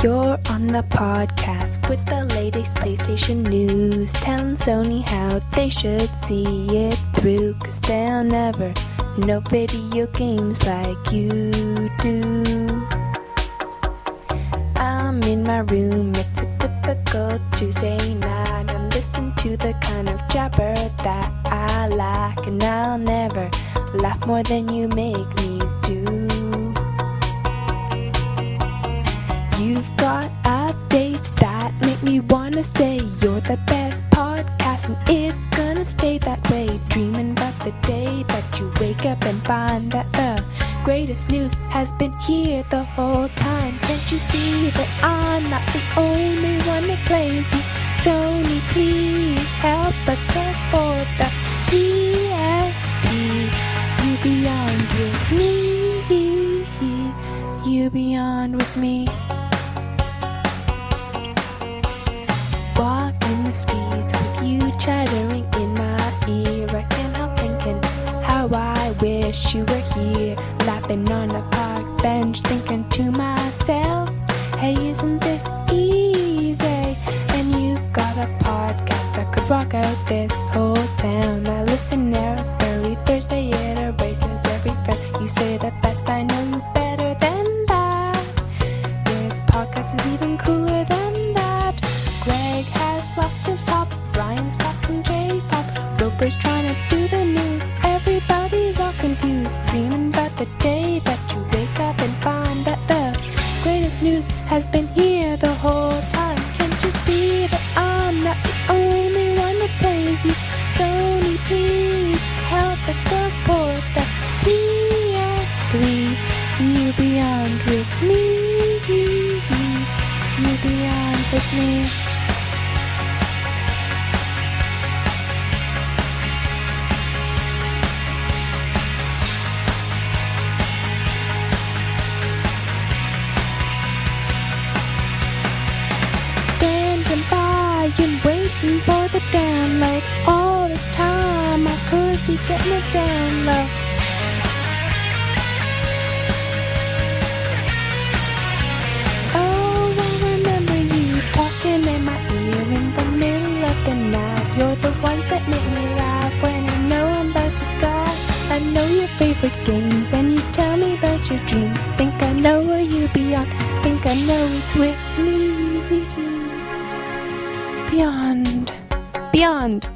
You're on the podcast with the latest PlayStation news, telling Sony how they should see it through, 'cause they'll never no video games like you do. I'm in my room, it's a typical Tuesday night. I'm listening to the kind of jabber that I like, and I'll never laugh more than you make me do. You've got updates that make me wanna say you're the best podcast, and it's gonna stay that way. Dreaming about the day that you wake up and find that the greatest news has been here the whole time. Can't you see that I'm not the only one that plays you? Sony, please help us support the PSP. You beyond with me, you beyond with me. Walking the streets with you chattering in my ear, I can't help thinking how I wish you were here. Laughing on a park bench, thinking to myself, hey, isn't this easy? And you've got a podcast that could rock out this whole town. I listen every Thursday, it erases every friend. You say the best, I know you better than that. This podcast is even cooler than that. Greg has lost his pop, Brian's talking J-pop, Roper's trying to do the news, everybody's all confused, dreaming about the day that you wake up and find that the greatest news has been here the whole time. Can't you see that I'm not the only one that plays you? Sony, please help us support the PS3. You beyond with me, you beyond with me. Standing by and waiting for the download. All this time I could be getting a download. Oh, I remember you talking in my ear in the middle of the night. You're the ones that make me laugh when I know I'm about to die. I know your favorite games and you tell me about your dreams. Think I know where you beyond, think I know it's with me. Beyond, beyond.